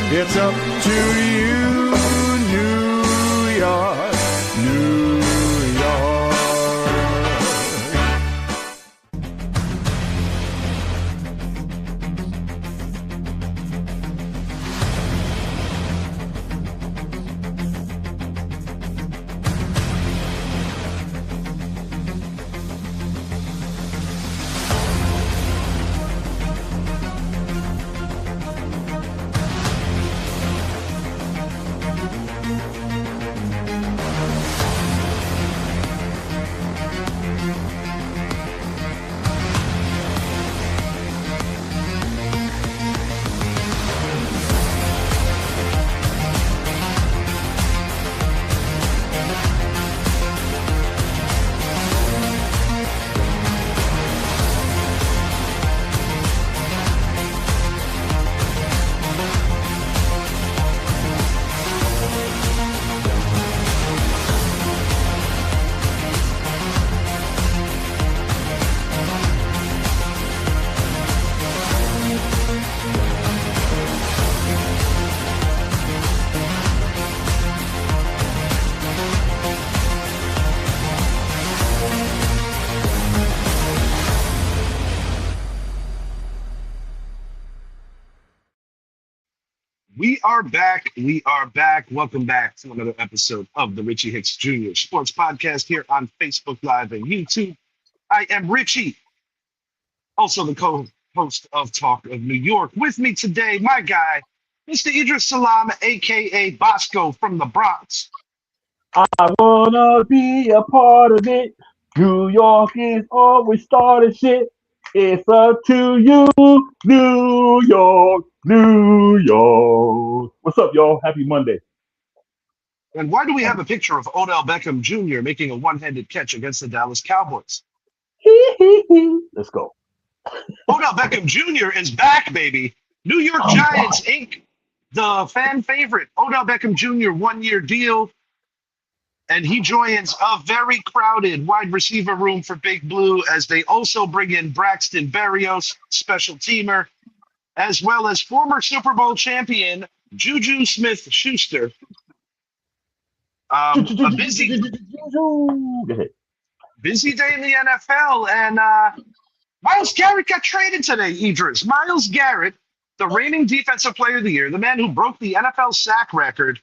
It's up to you, New York, New York. We are back. We are back. Welcome back to another episode of the Richie Hicks Jr. Sports Podcast here on Facebook Live and YouTube. I am Richie, also the co-host of Talk of New York. With me today, my guy, Mr. Idris Salam, a.k.a. Bosco from the Bronx. I wanna be a part of it. New York is always starting shit. It's up to you, New York, New York. What's up, y'all? Happy Monday. And why do we have a picture of Odell Beckham Jr. making a one-handed catch against the Dallas Cowboys? Let's go. Odell Beckham Jr. is back, baby. New York Giants Inc., the fan favorite. Odell Beckham Jr. one-year deal. And he joins a very crowded wide receiver room for Big Blue as they also bring in Braxton Berrios, special teamer, as well as former Super Bowl champion Juju Smith-Schuster. A busy day in the NFL, and Myles Garrett got traded today, Idris. Myles Garrett, the reigning Defensive Player of the Year, the man who broke the NFL sack record,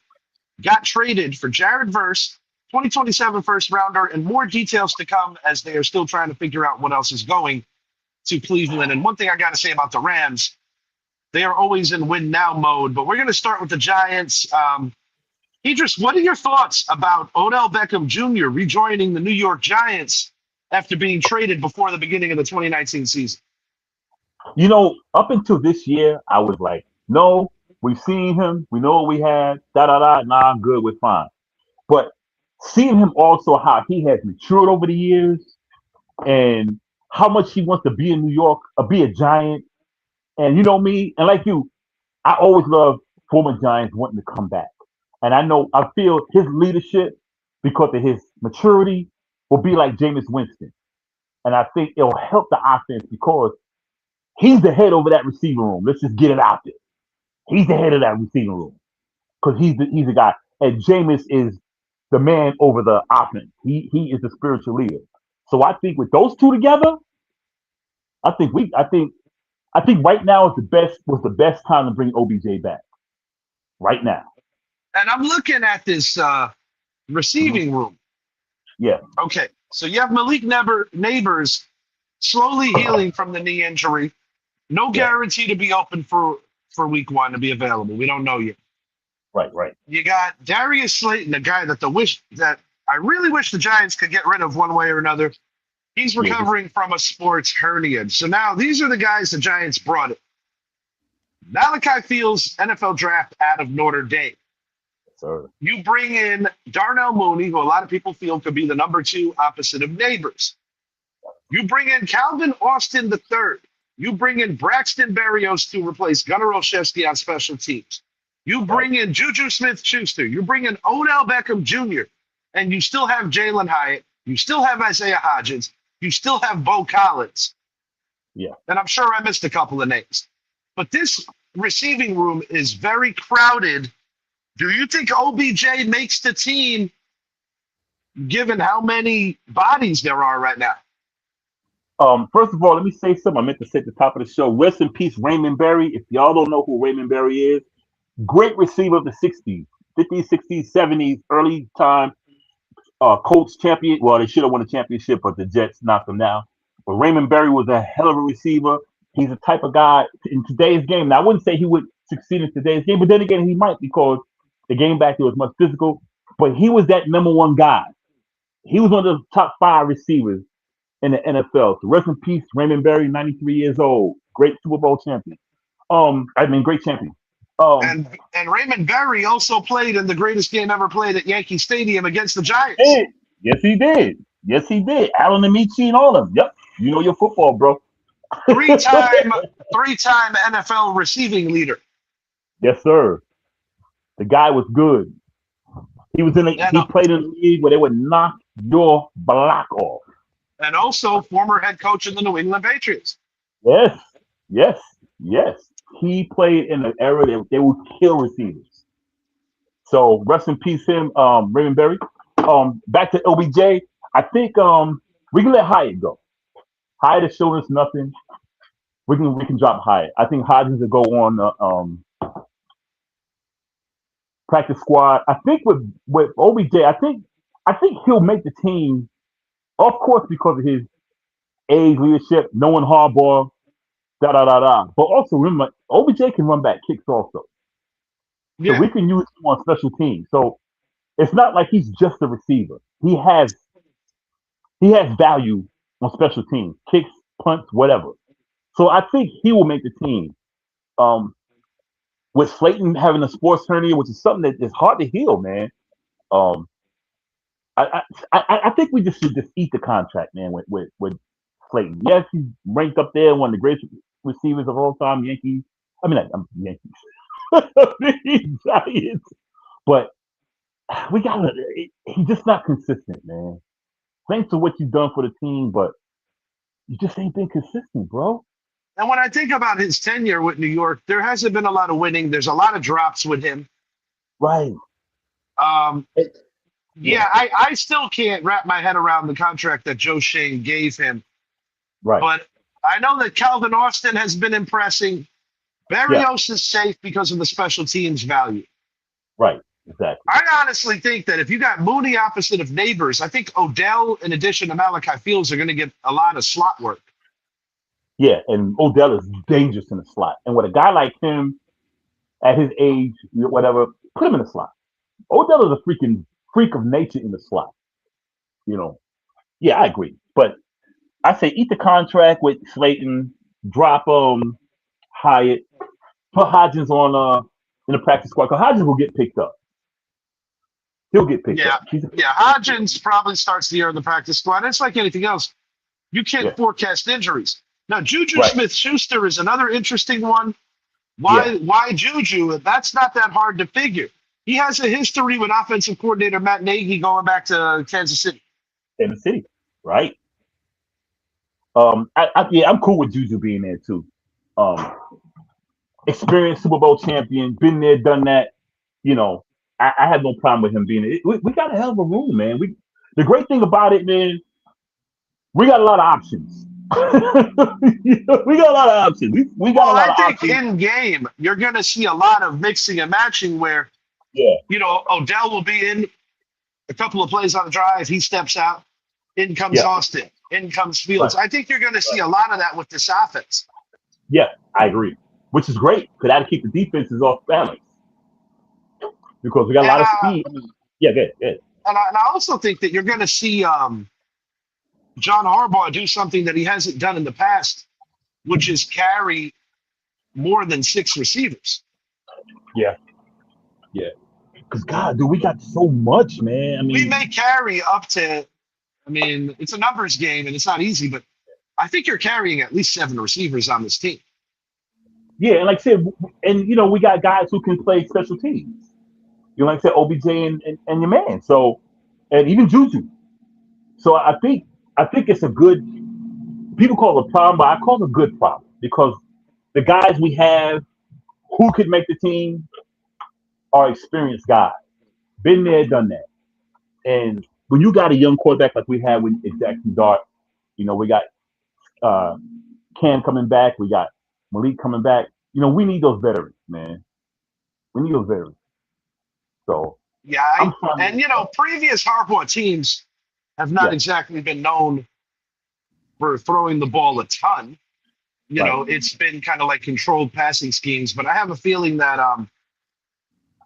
got traded for Jared Verse, 2027 first rounder, and more details to come as they are still trying to figure out what else is going to Cleveland. And one thing I got to say about the Rams, they are always in win now mode, but we're going to start with the Giants. Idris, what are your thoughts about Odell Beckham Jr. rejoining the New York Giants after being traded before the beginning of the 2019 season? You know, up until this year, I was like, no, we've seen him. We know what we had. Nah, I'm good. We're fine. But seeing him also how he has matured over the years and how much he wants to be in New York, be a Giant. And you know me, and like you, I always love former Giants wanting to come back. And I feel his leadership, because of his maturity, will be like Jameis Winston. And I think it'll help the offense because he's the head over that receiver room. Let's just get it out there. He's the head of that receiver room because he's the guy. And Jameis is the man over the offense. He is the spiritual leader. So I think with those two together, I think right now is the best time to bring OBJ back. Right now. And I'm looking at this receiving room. Yeah. Okay. So you have Malik Neighbors slowly healing from the knee injury. No guarantee to be open for week one to be available. We don't know yet. Right. You got Darius Slayton, a guy that I really wish the Giants could get rid of one way or another. He's recovering from a sports hernia. So now these are the guys the Giants brought in. Malachi Fields, NFL draft out of Notre Dame. Sir. You bring in Darnell Mooney, who a lot of people feel could be the number 2 opposite of Neighbors. You bring in Calvin Austin III. You bring in Braxton Berrios to replace Gunnar Olszewski on special teams. You bring in Juju Smith-Schuster. You bring in Odell Beckham Jr. And you still have Jalen Hyatt. You still have Isaiah Hodgins. You still have Bo Collins. Yeah. And I'm sure I missed a couple of names. But this receiving room is very crowded. Do you think OBJ makes the team given how many bodies there are right now? First of all, let me say something. I meant to say at the top of the show. Rest in peace, Raymond Berry. If y'all don't know who Raymond Berry is, great receiver of the 60s, 50s, 60s, 70s, early time Colts champion. Well, they should have won a championship, but the Jets knocked them down. But Raymond Berry was a hell of a receiver. He's the type of guy in today's game. Now, I wouldn't say he would succeed in today's game, but then again, he might because the game back there was much physical. But he was that number one guy. He was one of the top 5 receivers in the NFL. So rest in peace, Raymond Berry, 93 years old, great Super Bowl champion. Great champion. And Raymond Berry also played in the greatest game ever played at Yankee Stadium against the Giants. Yes, he did. Yes, he did. Alan Amici and all of them. Yep, you know your football, bro. Three-time NFL receiving leader. Yes, sir. The guy was good. He was he played in the league where they would knock your block off. And also former head coach of the New England Patriots. Yes. He played in an era that they would kill receivers. So rest in peace, him, Raymond Berry. Back to OBJ. I think we can let Hyatt go. Hyatt has shown us nothing. We can drop Hyatt. I think Hodgins will go on practice squad. I think with OBJ, I think he'll make the team, of course, because of his age, leadership, knowing Harbaugh, But also remember, OBJ can run back kicks also. So we can use him on special teams. So it's not like he's just a receiver. He has value on special teams, kicks, punts, whatever. So I think he will make the team. With Slayton having a sports hernia, which is something that is hard to heal, man. I think we just should just eat the contract, man, with Slayton. Yes, he's ranked up there, one of the greatest receivers of all time, Yankees. I mean, I'm Yankees. Giants. But he's just not consistent, man. Thanks for what you've done for the team, but you just ain't been consistent, bro. And when I think about his tenure with New York, there hasn't been a lot of winning. There's a lot of drops with him. Right. I still can't wrap my head around the contract that Joe Shane gave him. Right. But I know that Calvin Austin has been impressing. Berrios is safe because of the special teams value. Right. Exactly. I honestly think that if you got Mooney opposite of Neighbors, I think Odell, in addition to Malachi Fields, are going to get a lot of slot work. Yeah, and Odell is dangerous in the slot. And with a guy like him, at his age, whatever, put him in the slot. Odell is a freaking freak of nature in the slot. You know. Yeah, I agree. But I say eat the contract with Slayton, drop Hyatt, put Hodgins on in the practice squad, because Hodgins will get picked up. He'll get picked up. Hodgins probably starts the year in the practice squad. It's like anything else. You can't forecast injuries. Now, Juju Smith-Schuster is another interesting one. Why Juju? That's not that hard to figure. He has a history with offensive coordinator Matt Nagy going back to Kansas City. Kansas City, right? I'm cool with Juju being there too. Experienced Super Bowl champion, been there, done that. You know, I have no problem with him being there. We got a hell of a room, man. The great thing about it, man, we got a lot of options. We got a lot of options. We got a lot of options. I think in game, you're going to see a lot of mixing and matching where, Odell will be in a couple of plays on the drive. He steps out. In comes Austin. In comes Fields. Right. I think you're going to see a lot of that with this offense. Yeah, I agree. Which is great because that'll keep the defenses off balance. Because we got a lot of speed. Good. And I also think that you're going to see John Harbaugh do something that he hasn't done in the past, which is carry more than 6 receivers. Yeah. Because, God, dude, we got so much, man. I mean, we may carry up to, it's a numbers game and it's not easy, but I think you're carrying at least 7 receivers on this team. Yeah, and like I said, we got guys who can play special teams. Like I said, OBJ and your man. So, and even Juju. So I think it's a good. People call it a problem, but I call it a good problem because the guys we have who could make the team are experienced guys. Been there, done that. And when you got a young quarterback like we had with Jackson Dart, we got uh, Cam coming back, we got Malik coming back. We need those veterans, man. We need those veterans. So Yeah, I'm trying and previous Harbaugh teams have not yeah, exactly been known for throwing the ball a ton. right. It's been kind of like controlled passing schemes, but I have a feeling that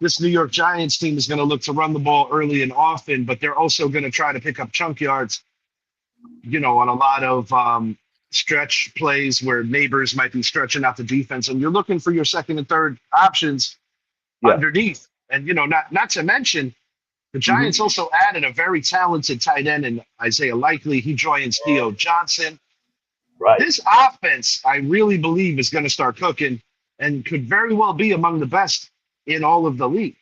this New York Giants team is going to look to run the ball early and often, but they're also going to try to pick up chunk yards, on a lot of stretch plays where neighbors might be stretching out the defense, and you're looking for your second and third options Yeah. underneath. And not to mention, the Giants also added a very talented tight end in Isaiah Likely. He joins Theo Johnson. Right. This offense, I really believe, is going to start cooking and could very well be among the best in all of the league.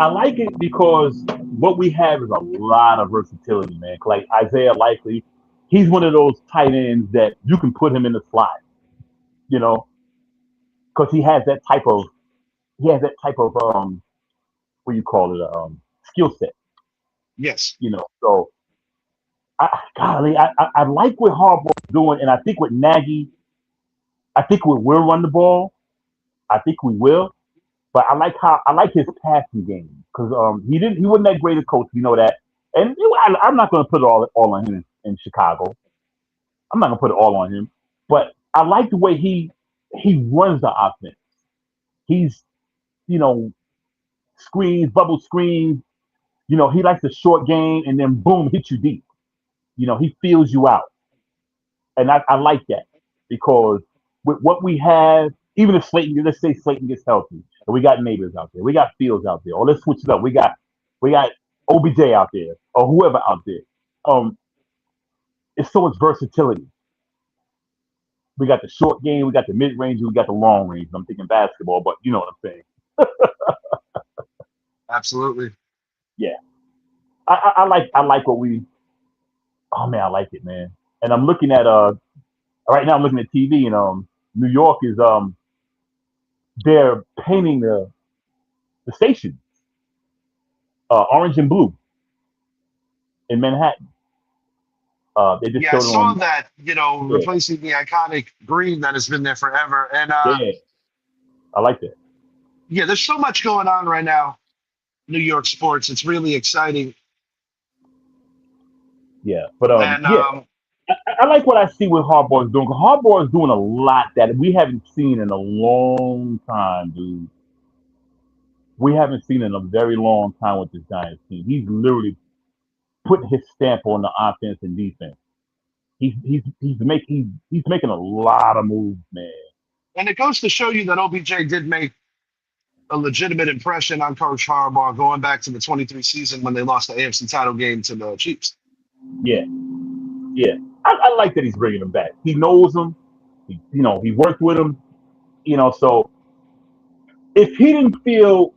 I like it because what we have is a lot of versatility, man. Like Isaiah Likely, he's one of those tight ends that you can put him in the slot, because he has that type of what do you call it, skill set, Yes. So I like what Harbaugh's doing, and I think with Nagy, I think we will run the ball. I think we will. But I like his passing game because he wasn't that great a coach, that. And I'm not going to put it all on him in Chicago. I'm not going to put it all on him. But I like the way he runs the offense. He's screens, bubble screens. He likes the short game and then boom, hit you deep. He feels you out, and I like that because with what we have, even if let's say Slayton gets healthy. And we got neighbors out there. We got Fields out there. Or let's switch it up. We got OBJ out there or whoever out there. It's so much versatility. We got the short game, we got the mid range, we got the long range. I'm thinking basketball, but you know what I'm saying. Absolutely. Yeah. I like what we. Oh man, I like it, man. And I'm looking at right now. I'm looking at TV, and New York is they're painting the station orange and blue in Manhattan. They just I showed it saw on. that, replacing the iconic green that has been there forever. And Yeah, I like that. there's so much going on right now, New York sports. It's really exciting. Yeah, but And I like what I see what Harbaugh is doing. 'Cause Harbaugh is doing a lot that we haven't seen in a long time, dude. We haven't seen in a very long time with this Giants team. He's literally putting his stamp on the offense and defense. He's making a lot of moves, man. and it goes to show you that OBJ did make a legitimate impression on Coach Harbaugh going back to the 23 season when they lost the AFC title game to the Chiefs. Yeah, yeah. I like that he's bringing him back. He knows him. He worked with him. So if he didn't feel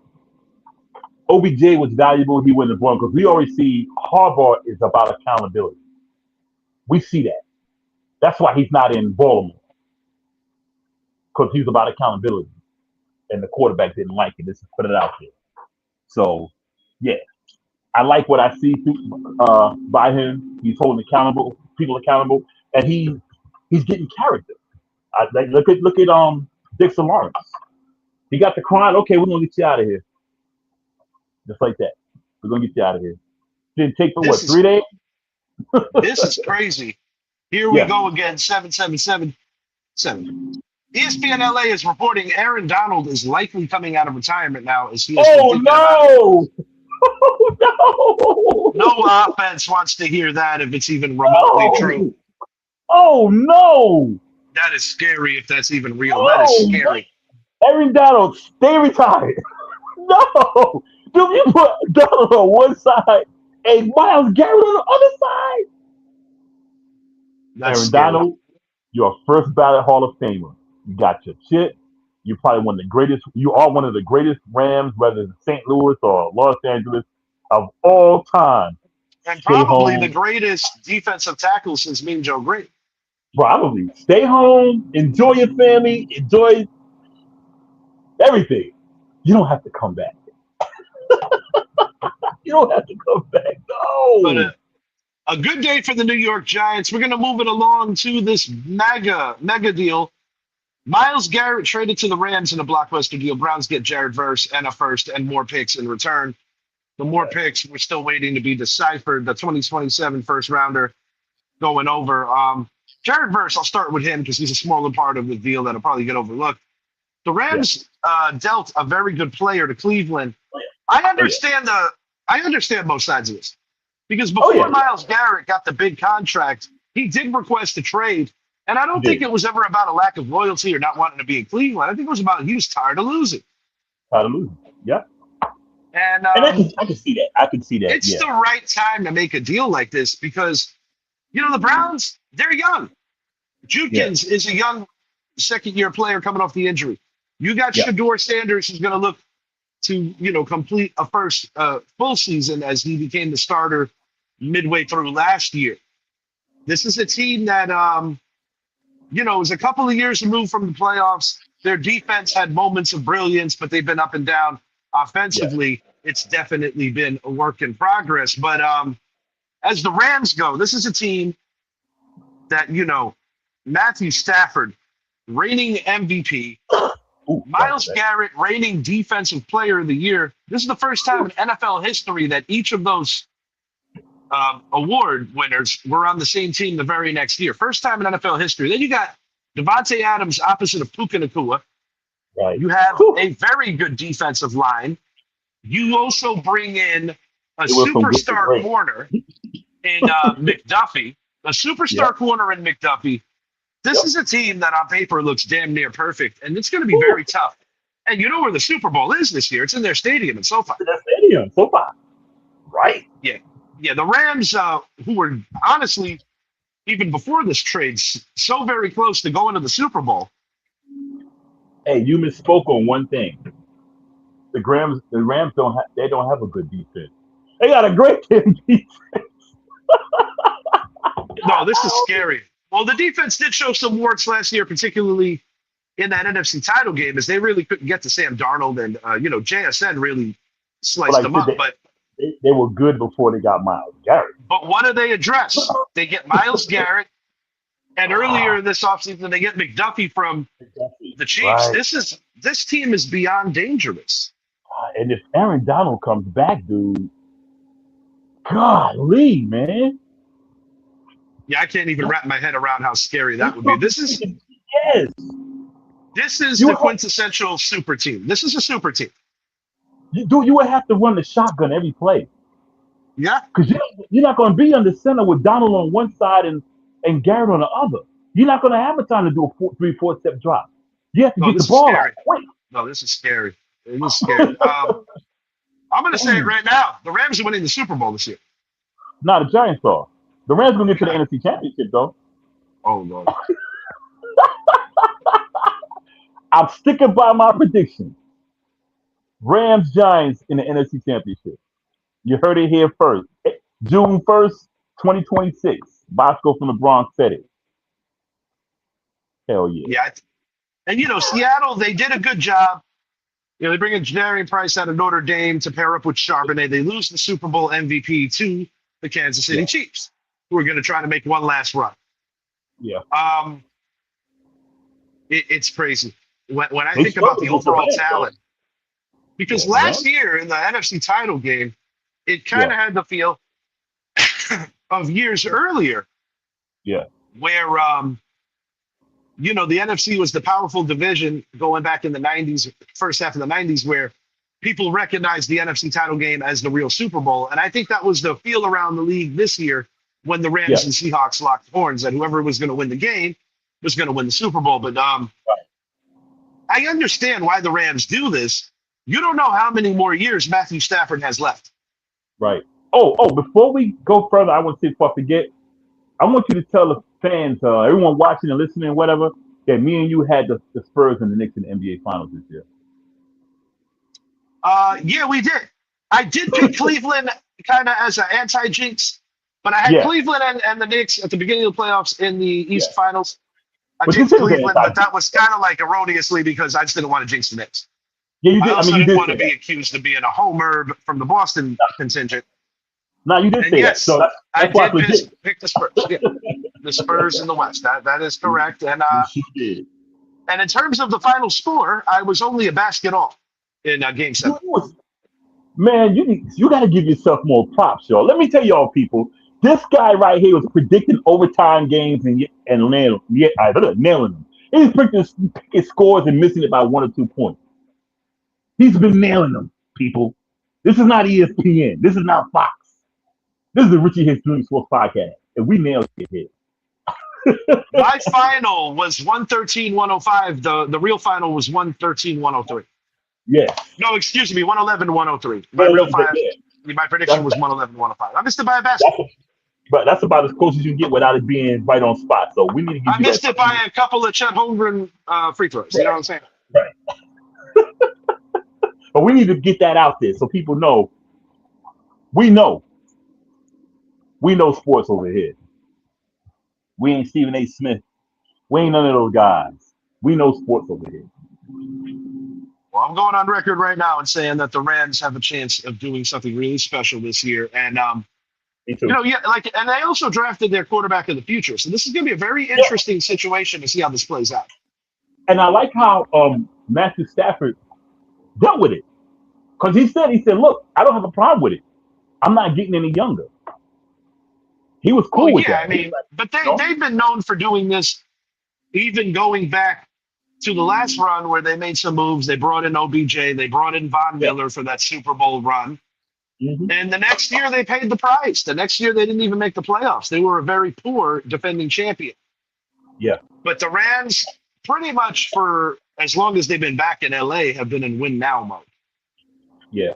OBJ was valuable, he wouldn't have won because we already see Harbaugh is about accountability. We see that. That's why he's not in Baltimore because he's about accountability, and the quarterback didn't like it. Let's just put it out there. So, yeah, I like what I see by him. He's holding people accountable, and he's getting character. Look at Dixon Lawrence. He got the crying. Okay, we're gonna get you out of here, just like that. We're gonna get you out of here. Didn't take for 3 days. This is crazy. Here we go again. 777. ESPN LA is reporting Aaron Donald is likely coming out of retirement now. As he has no! Oh, no! No offense wants to hear that if it's even remotely true. Oh no! That is scary if that's even real. That is scary. Aaron Donald, stay retired. No! Dude, you put Donald on one side and Myles Garrett on the other side. That's Aaron scary. Donald, you're a first ballot Hall of Famer. You got your shit. You're probably one of the greatest. You are one of the greatest Rams, whether it's St. Louis or Los Angeles, of all time. And probably the greatest defensive tackle since Mean Joe Great. Probably. Stay home. Enjoy your family. Enjoy everything. You don't have to come back. You don't have to come back. But No. a good day for the New York Giants. We're going to move it along to this mega deal. Myles Garrett traded to the Rams in a blockbuster deal. Browns get Jared Verse and a first and more picks in return. The more picks, we're still waiting to be deciphered. The 2027 first rounder going over. Jared Verse, I'll start with him because he's a smaller part of the deal that'll probably get overlooked. The Rams dealt a very good player to Cleveland. I understand I understand both sides of this because before Myles Garrett got the big contract, he did request a trade, and I don't think it was ever about a lack of loyalty or not wanting to be in Cleveland. I think it was about he was tired of losing. Yeah. And I can see that. I can see that. It's the right time to make a deal like this because, the Browns, they're young. Judkins is a young second-year player coming off the injury. You got Shador Sanders, who's going to look to, complete a first full season as he became the starter midway through last year. This is a team that, was a couple of years removed from the playoffs. Their defense had moments of brilliance, but they've been up and down. Offensively, it's definitely been a work in progress. But as the Rams go, this is a team that, Matthew Stafford, reigning MVP, Myles Garrett, reigning Defensive Player of the Year. This is the first time in NFL history that each of those award winners were on the same team the very next year. First time in NFL history. Then you got Devontae Adams opposite of Puka Nacua. Right. You have a very good defensive line. You also bring in a superstar corner in McDuffie, a superstar corner in McDuffie. This is a team that on paper looks damn near perfect, and it's going to be very tough. And you know where the Super Bowl is this year? It's in their stadium in SoFi. Right? Yeah. Yeah, the Rams, who were honestly, even before this trade, so very close to going to the Super Bowl. Hey, you misspoke on one thing. The Rams don't have a good defense. They got a great defense. No, this is scary. Well, the defense did show some warts last year, particularly in that NFC title game, as they really couldn't get to Sam Darnold, and JSN really sliced them up. But they were good before they got Myles Garrett. But what do they address? They get Myles Garrett, and earlier this offseason they get McDuffie from the Chiefs. Right. This team is beyond dangerous. And if Aaron Donald comes back, dude, golly, man. Yeah, I can't even wrap my head around how scary that would be. This is the quintessential super team. This is a super team. You would have to run the shotgun every play. Yeah. Because you're not going to be under center with Donald on one side and Garrett on the other. You're not going to have a time to do a 3-4 step drop. You have to get the ball out quick. No, this is scary. It is scary. I'm going to say it right now. The Rams are winning the Super Bowl this year. No, the Giants are. The Rams going to get to the NFC Championship, though. Oh, Lord. I'm sticking by my prediction. Rams, Giants in the NFC Championship. You heard it here first. June 1st, 2026. Bosco from the Bronx said it. Hell yeah. Yeah. And, Seattle, they did a good job. They bring in Janarian Price out of Notre Dame to pair up with Charbonnet. They lose the Super Bowl MVP to the Kansas City Chiefs, who are going to try to make one last run. Yeah. It's crazy. When I think about the overall talent, because last year in the NFC title game, it kind of had the feel of years earlier. Yeah. Where, the NFC was the powerful division going back in the 90s, first half of the 90s, where people recognized the NFC title game as the real Super Bowl. And I think that was the feel around the league this year when the Rams and Seahawks locked horns, that whoever was going to win the game was going to win the Super Bowl. But I understand why the Rams do this. You don't know how many more years Matthew Stafford has left. Right. Oh, before we go further, I want to say, before I forget, I want you to tell the fans, everyone watching and listening, whatever, that me and you had the Spurs and the Knicks in the NBA Finals this year. Yeah, we did. I did pick Cleveland kind of as an anti-jinx, but I had Cleveland and the Knicks at the beginning of the playoffs in the East Finals. I picked Cleveland, but that was kind of like erroneously because I just didn't want to jinx the Knicks. Yeah, you I did. I also mean, you didn't did want say to be that. accused of being a homer from the Boston contingent. No, you did And say that. So yes, I that's why it's did legit. pick the Spurs. Yeah, the Spurs in the West. That is correct. Yes, you did. And in terms of the final score, I was only a basket off in Game You, 7. you was Man, you got to give yourself more props, y'all. Let me tell y'all, people. This guy right here was predicting overtime games and nailing them. He's picking scores and missing it by 1 or 2 points. He's been nailing them, people. This is not ESPN. This is not Fox. This is the Richie Hits Doing Sports podcast, and we nailed it here. My final was 113-105. The real final was 113-103. Yes. No, excuse me, 111-103. Yeah. My prediction That's, was 111-105. I missed it by a basket. that's, but that's about as close as you can get without it being right on spot. So we need to give I you missed that. it by a couple of Chet Holmgren free throws. You know what I'm saying? Right. But we need to get that out there so people know. We know. We know sports over here. We ain't Stephen A. Smith. We ain't none of those guys. We know sports over here. Well, I'm going on record right now and saying that the Rams have a chance of doing something really special this year. And Me too. and they also drafted their quarterback of the future. So this is going to be a very Yeah. interesting situation to see how this plays out. And I like how Matthew Stafford dealt with it. Because he said, look, I don't have a problem with it. I'm not getting any younger. He was Well, cool with yeah, that. I mean, but You know? they've been known for doing this, even going back to the last run where they made some moves. They brought in OBJ, they brought in Von Yeah. Miller for that Super Bowl run. Mm-hmm. And the next year they paid the price. The next year they didn't even make the playoffs. They were a very poor defending champion. Yeah. But the Rams, pretty much for as long as they've been back in LA, have been in win now mode. Yeah.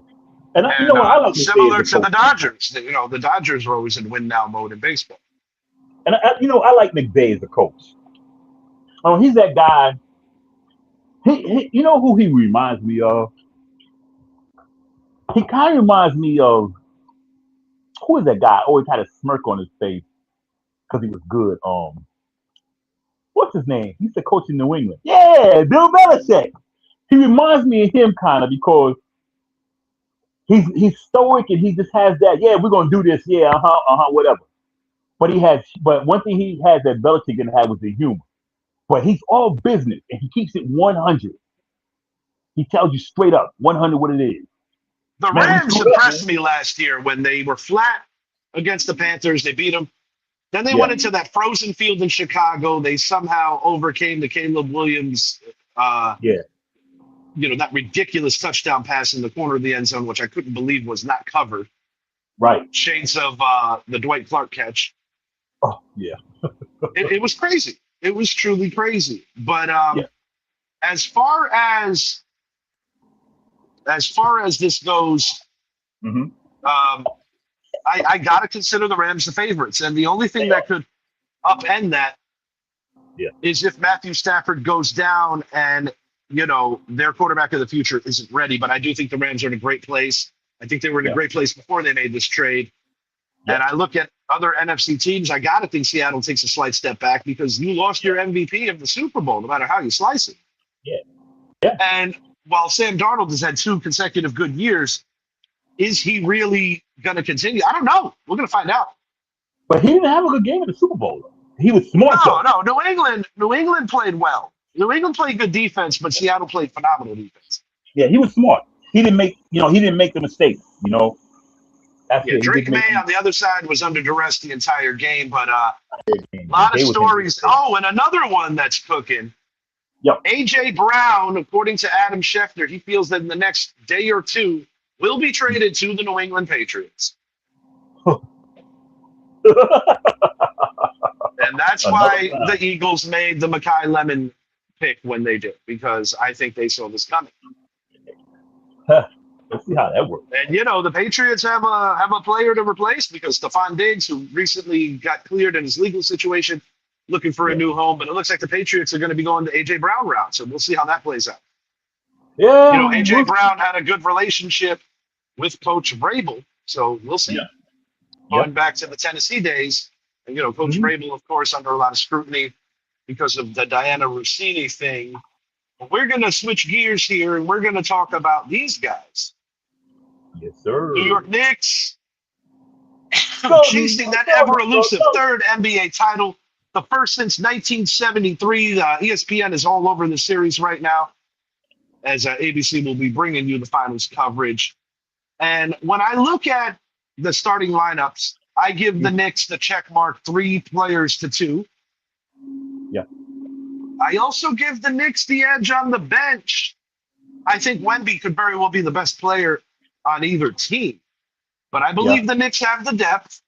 And And you know what? I like similar McVay as to a the coach. Dodgers. The Dodgers are always in win now mode in baseball. And I like McVay as a coach. He's that guy. You know who he reminds me of? He kind of reminds me of who is that guy? Always had a smirk on his face because he was good. What's his name? He used to coach in New England. Yeah, Bill Belichick. He reminds me of him kind of because he's stoic and he just has that. Yeah, we're gonna do this. Yeah, whatever. But one thing he has that Belichick didn't have was the humor. But he's all business and he keeps it 100. He tells you straight up 100 what it is. The Man, we Rams screwed up, impressed man. me last year when they were flat against the Panthers. They beat them. Then they Yeah, went into that frozen field in Chicago. They somehow overcame the Caleb Williams, yeah, that ridiculous touchdown pass in the corner of the end zone, which I couldn't believe was not covered. right. Shades of the Dwight Clark catch. Oh, yeah, It was crazy. It was truly crazy. But yeah. as far as this goes, Mm-hmm. I got to consider the Rams the favorites. And the only thing that could upend that Yeah. is if Matthew Stafford goes down and, their quarterback of the future isn't ready. But I do think the Rams are in a great place. I think they were in a Yeah. great place before they made this trade. Yeah. And I look at other NFC teams, I got to think Seattle takes a slight step back because you lost your MVP of the Super Bowl, no matter how you slice it. Yeah. Yeah. And while Sam Darnold has had 2 consecutive good years, is he really going to continue? I don't know. We're going to find out. But he didn't have a good game in the Super Bowl. Though. He was smart. No. New England played well. New England played good defense, but Seattle played phenomenal defense. Yeah, he was smart. He didn't make the mistake. That's Yeah, it. Drake May on the other side was under duress the entire game, but a He lot of they was stories. in- Oh, and another one that's cooking. Yep. A.J. Brown, according to Adam Schefter, he feels that in the next day or two will be traded to the New England Patriots. And that's why the Eagles made the Mekhi Lemon pick when they did, because I think they saw this coming. Let's see how that works. And the Patriots have a player to replace because Stephon Diggs, who recently got cleared in his legal situation, looking for a new home. But it looks like the Patriots are going to be going the A.J. Brown route. So we'll see how that plays out. Yeah. A.J. Brown had a good relationship with Coach Vrabel. So we'll see. Yeah. Going back to the Tennessee days, and, Coach Mhm. Vrabel, of course, under a lot of scrutiny because of the Diana Rossini thing. We're going to switch gears here, and we're going to talk about these guys. Yes, sir. New York Knicks Go, chasing that ever-elusive third NBA title, the first since 1973. ESPN is all over the series right now, as ABC will be bringing you the finals coverage. And when I look at the starting lineups, I give the Knicks the check mark 3 players to 2. Yeah. I also give the Knicks the edge on the bench. I think Wemby could very well be the best player on either team. But I believe the Knicks have the depth.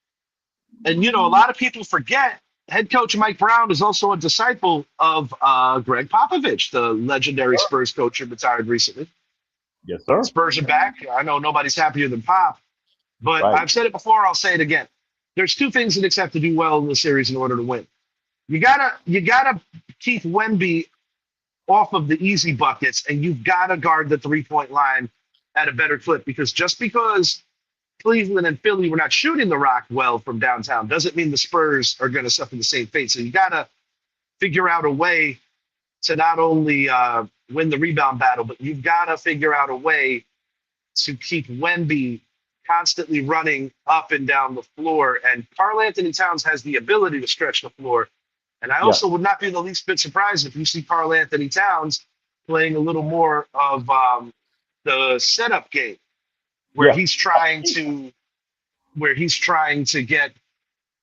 And, you know, a lot of people forget head coach Mike Brown is also a disciple of Greg Popovich, the legendary Spurs coach who retired recently. Yes, sir. Spurs are back. I know nobody's happier than Pop. But I've said it before, I'll say it again. There's 2 things the Knicks have to do well in the series in order to win. You gotta keep Wemby off of the easy buckets, and you've got to guard the 3-point line at a better clip, because just because Cleveland and Philly were not shooting the rock well from downtown doesn't mean the Spurs are going to suffer the same fate. So you got to figure out a way to not only win the rebound battle, but you've got to figure out a way to keep Wemby constantly running up and down the floor. And Karl Anthony Towns has the ability to stretch the floor. And I also would not be the least bit surprised if you see Karl Anthony Towns playing a little more of the setup game, where he's trying to get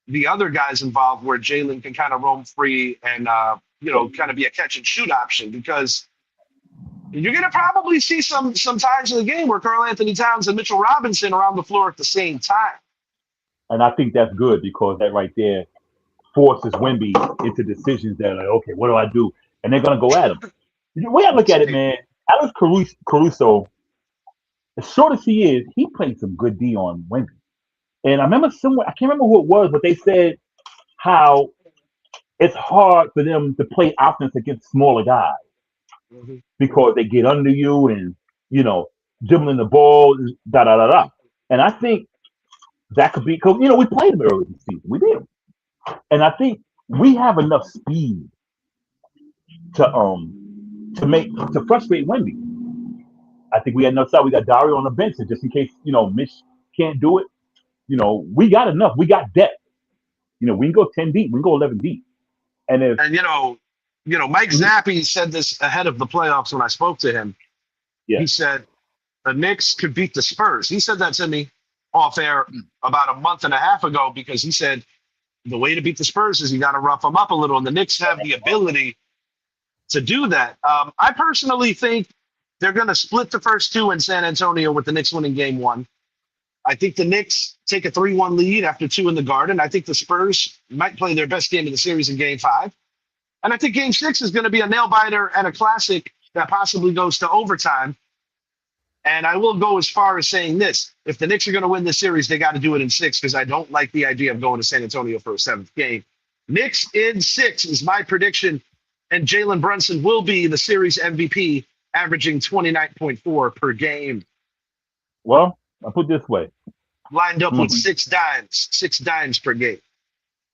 the other guys involved, where Jalen can kind of roam free and kind of be a catch and shoot option, because you're going to probably see some times in the game where Karl Anthony Towns and Mitchell Robinson are on the floor at the same time. And I think that's good, because that right there forces Wemby into decisions that are like, okay, what do I do? And they're going to go at him. The way I look at it, man, Alex Caruso, as short as he is, he played some good D on Wemby. And I remember somewhere, I can't remember who it was, but they said how it's hard for them to play offense against smaller guys because they get under you and, dribbling the ball, da-da-da-da. And I think that could be, because, we played them early this season. We did. And I think we have enough speed to frustrate Wemby. I think we had enough side. We got Dario on the bench, and just in case Mitch can't do it, we got enough. We got depth. We can go 10 deep. We can go 11 deep. And Mike Zappi said this ahead of the playoffs when I spoke to him. Yeah. He said the Knicks could beat the Spurs. He said that to me off air about a month and a half ago, because he said the way to beat the Spurs is you got to rough them up a little, and the Knicks have the ability to do that. I personally think they're going to split the first 2 in San Antonio, with the Knicks winning game 1. I think the Knicks take a 3-1 lead after 2 in the Garden. I think the Spurs might play their best game of the series in game 5. And I think game 6 is going to be a nail-biter and a classic that possibly goes to overtime. And I will go as far as saying this. If the Knicks are going to win this series, they got to do it in 6, because I don't like the idea of going to San Antonio for a 7th game. Knicks in 6 is my prediction, and Jalen Brunson will be the series MVP, averaging 29.4 per game. Well, I'll put it this way. Lined up with 6 dimes per game.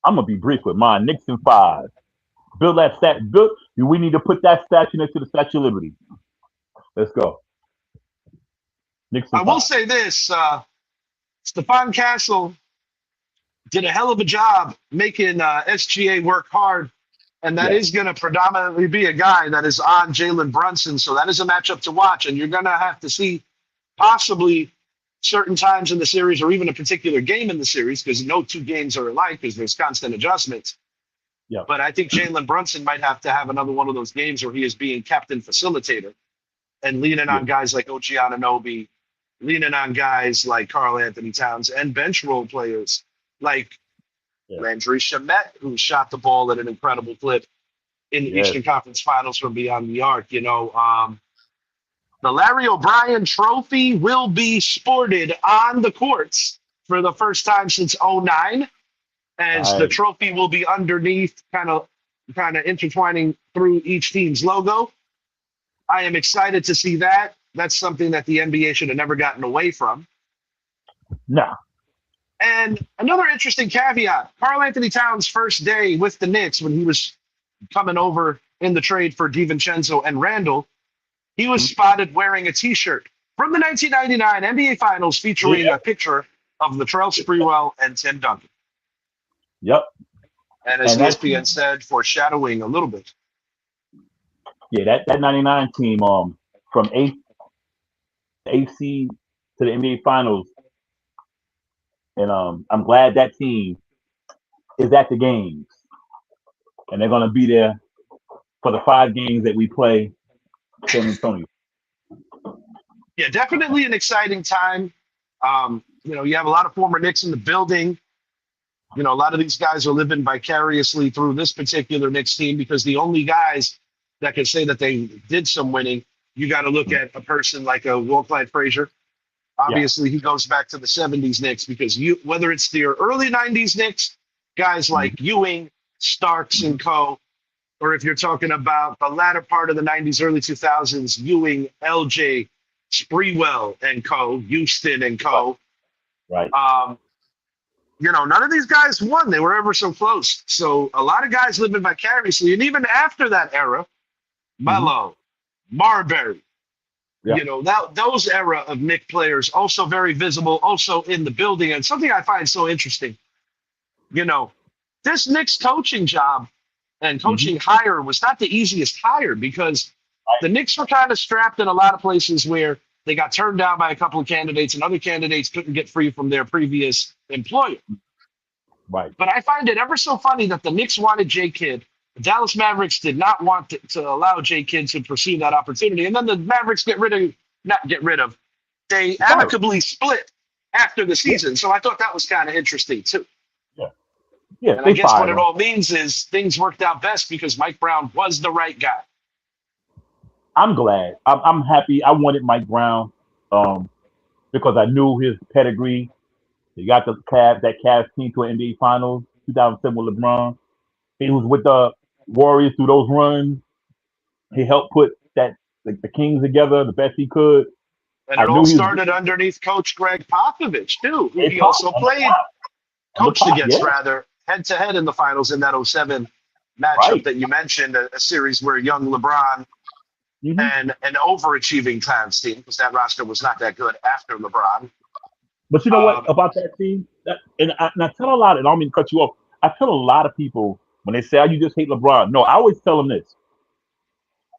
I'm going to be brief with mine. Knicks in 5. Build that stat. We need to put that statue next to the Statue of Liberty. Let's go. Knicks in 5. Will say this. Stephon Castle did a hell of a job making SGA work hard. And that is going to predominantly be a guy that is on Jalen Brunson. So that is a matchup to watch. And you're going to have to see possibly certain times in the series, or even a particular game in the series, because no 2 games are alike, because there's constant adjustments. Yeah. But I think Jalen Brunson might have to have another one of those games where he is being captain facilitator and leaning on guys like OG Anunoby, leaning on guys like Karl Anthony Towns, and bench role players like Landry Shamet, who shot the ball at an incredible clip in the Eastern Conference Finals from beyond the arc. The Larry O'Brien Trophy will be sported on the courts for the first time since 2009, as the trophy will be underneath, kind of intertwining through each team's logo. I am excited to see that. That's something that the NBA should have never gotten away from. No. And another interesting caveat, Karl Anthony Towns' first day with the Knicks, when he was coming over in the trade for DiVincenzo and Randall, he was spotted wearing a T-shirt from the 1999 NBA Finals featuring a picture of Latrell Sprewell and Tim Duncan. Yep. And as ESPN said, foreshadowing a little bit. Yeah, that 99 team, from AC to the NBA Finals, and I'm glad that team is at the games, and they're gonna be there for the 5 games that we play San Antonio. Yeah, definitely an exciting time. You have a lot of former Knicks in the building. A lot of these guys are living vicariously through this particular Knicks team because the only guys that can say that they did some winning, you got to look at a person like a Will Clyde Frazier. Obviously, he goes back to the 70s Knicks because whether it's the early 90s Knicks, guys like Ewing, Starks, and co., or if you're talking about the latter part of the 90s, early 2000s, Ewing, LJ, Sprewell, and co., Houston, and co. Right. None of these guys won. They were ever so close. So a lot of guys living vicariously. And even after that era, Melo, Marbury, those era of Knick players, also very visible, also in the building. And something I find so interesting, this Knicks coaching job and coaching hire was not the easiest hire because the Knicks were kind of strapped in a lot of places where they got turned down by a couple of candidates and other candidates couldn't get free from their previous employer. Right. But I find it ever so funny that the Knicks wanted J. Kidd. The Dallas Mavericks did not want to allow J. Kidd to pursue that opportunity. And then the Mavericks they amicably split after the season. So I thought that was kind of interesting too. Yeah. And I guess what it all means is things worked out best because Mike Brown was the right guy. I'm glad. I'm happy. I wanted Mike Brown because I knew his pedigree. He got that Cavs team to an NBA Finals, 2007 with LeBron. He was with the Warriors through those runs. He helped put the Kings together the best he could. And it all started underneath Coach Greg Popovich, too. He also coached against, head-to-head in the finals in that 2007 matchup that you mentioned, a series where young LeBron and an overachieving Cavs team, because that roster was not that good after LeBron. But you know what about that team? And I tell a lot, and I don't mean to cut you off, I tell a lot of people when they say, you just hate LeBron. No, I always tell them this.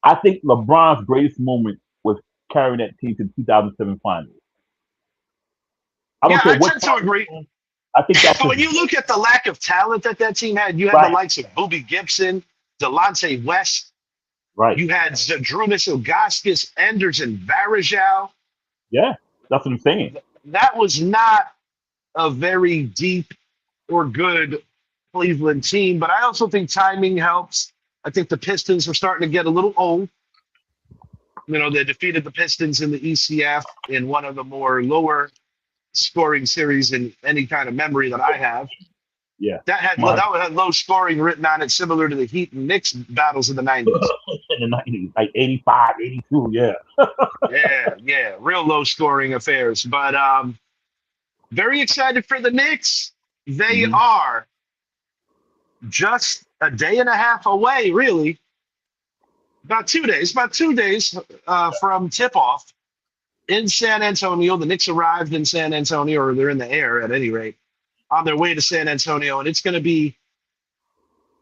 I think LeBron's greatest moment was carrying that team to the 2007 finals. I tend to agree. I think that's when you look at the lack of talent that team had, you had the likes of Boobie Gibson, Delonte West. Right. You had Zdrunas Ilgauskas, Anderson Varejao. Yeah, that's what I'm saying. That was not a very deep or good Cleveland team, but I also think timing helps. I think the Pistons were starting to get a little old. They defeated the Pistons in the ECF in one of the more lower scoring series in any kind of memory that I have. Yeah. That had low scoring written on it, similar to the Heat and Knicks battles in the 90s. In the 90s, like 85, 82, yeah. yeah. Real low scoring affairs. But very excited for the Knicks. They are just a day and a half away, really. About 2 days from tip-off in San Antonio. The Knicks arrived in San Antonio, or they're in the air at any rate, on their way to San Antonio, and it's going to be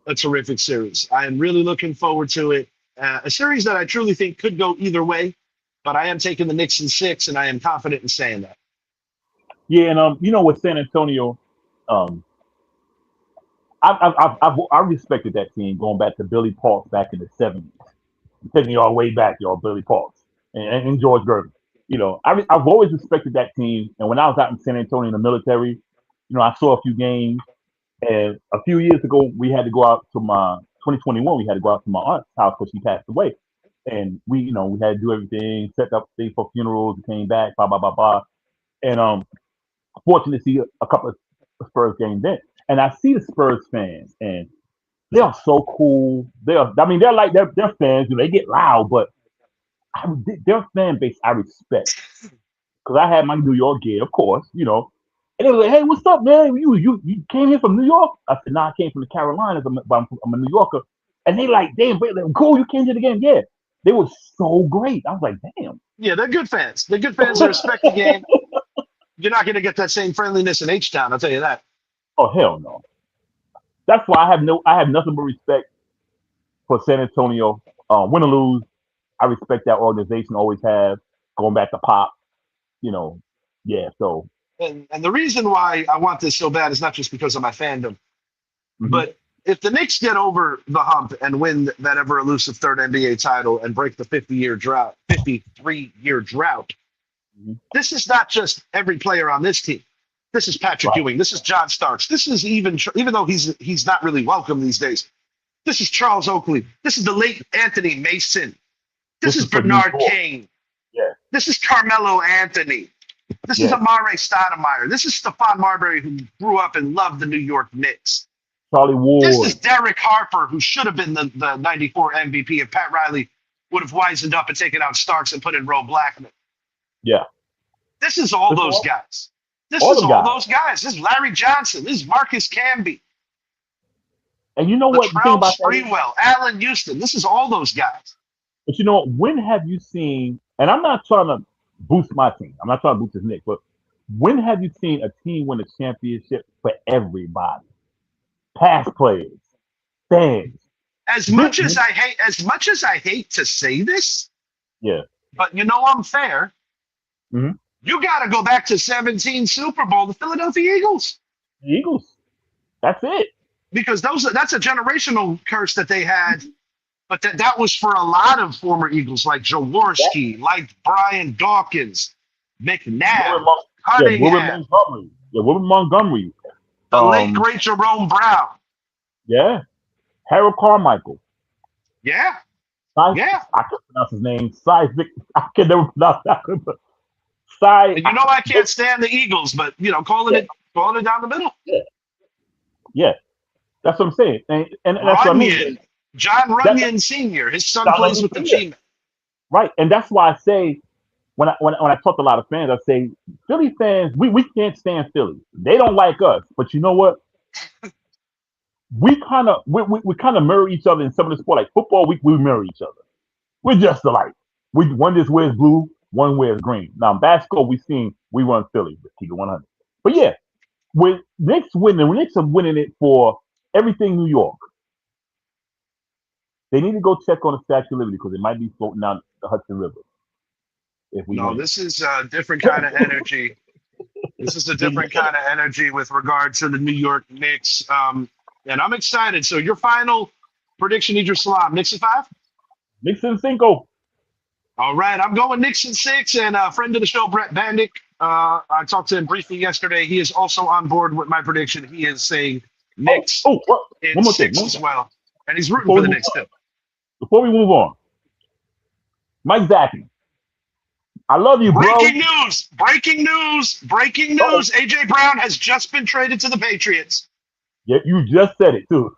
a terrific series. I am really looking forward to it. A series that I truly think could go either way, but I am taking the Knicks in 6, and I am confident in saying that. Yeah, and with San Antonio, I respected that team going back to Billy Parks back in the 70s. Taking you all way back, Billy Parks and George Gervin. I've always respected that team, and when I was out in San Antonio in the military, I saw a few games, and a few years ago, we had to go out to 2021, we had to go out to my aunt's house because she passed away. And we had to do everything, set up things for funerals, came back, blah, blah, blah, blah. And fortunate to see a couple of Spurs games in. And I see the Spurs fans, and they are so cool. They're like, they're fans, they get loud, but their fan base I respect. Because I had my New York gear, of course, And they were like, hey, what's up, man? You came here from New York? I said, nah, I came from the Carolinas, but I'm a New Yorker. And they like, damn, but cool, you came to the game. Yeah. They were so great. I was like, damn. Yeah, they're good fans. They're good fans that respect the game. You're not going to get that same friendliness in H-Town, I'll tell you that. Oh hell no. That's why I have nothing but respect for San Antonio. Win or lose, I respect that organization. Always have. Going back to Pop, you know, yeah. So And the reason why I want this so bad is not just because of my fandom, but if the Knicks get over the hump and win that ever elusive third NBA title and break the 53-year drought, this is not just every player on this team. This is Patrick right. Ewing. This is John Starks. This is even though he's not really welcome these days. This is Charles Oakley. This is the late Anthony Mason. This is Bernard King. Yeah. This is Carmelo Anthony. This is Amare Stoudemire. This is Stephon Marbury, who grew up and loved the New York Knicks. Charlie Ward. This is Derek Harper, who should have been the 94 MVP if Pat Riley would have wisened up and taken out Starks and put in Ro Blackman. Yeah. This is all those guys. This is all those guys. This is Larry Johnson. This is Marcus Camby. And you know what? The thing about Sprewell, Allen Houston. This is all those guys. But you know, when have you seen, and I'm not trying to boost my team. I'm not trying to boost his Knicks, but when have you seen a team win a championship for everybody? Past players, fans. As much as I hate to say this, but you know I'm fair. Mm-hmm. You got to go back to 17 Super Bowl, the Philadelphia Eagles. The Eagles. That's it. Because that's a generational curse that they had, but that was for a lot of former Eagles like Jaworski, like Brian Dawkins, McNabb, Cunningham. Wilbur Montgomery. The late great Jerome Brown. Yeah. Harold Carmichael. Yeah. I can't pronounce his name. I can never pronounce that. And you know I can't stand the Eagles, but calling it down the middle. Yeah. That's what I'm saying. And that's what I mean. John Runyon Sr., his son plays with the G-Men. Right. And that's why I say when I talk to a lot of fans, I say Philly fans, we can't stand Philly. They don't like us. But you know what? we kind of mirror each other in some of the sport. Like football, we mirror each other. We're just alike. One just wears blue, one wears green. Now in basketball, we run Philly, keep it 100. But yeah, when Knicks are winning it for everything New York. They need to go check on the Statue of Liberty because it might be floating down the Hudson River. This is a different kind of energy. This is a different kind of energy with regard to the New York Knicks. And I'm excited. So your final prediction, Idris Salam, Knicks in 5? Knicks in 5. All right, I'm going Knicks in 6. And a friend of the show, Brett Bandick, I talked to him briefly yesterday. He is also on board with my prediction. He is saying Knicks in 6 as well. And he's rooting for the Knicks too. Before we move on, Mike Zappy. I love you, bro. Breaking news. A.J. Brown has just been traded to the Patriots. Yeah, you just said it, too.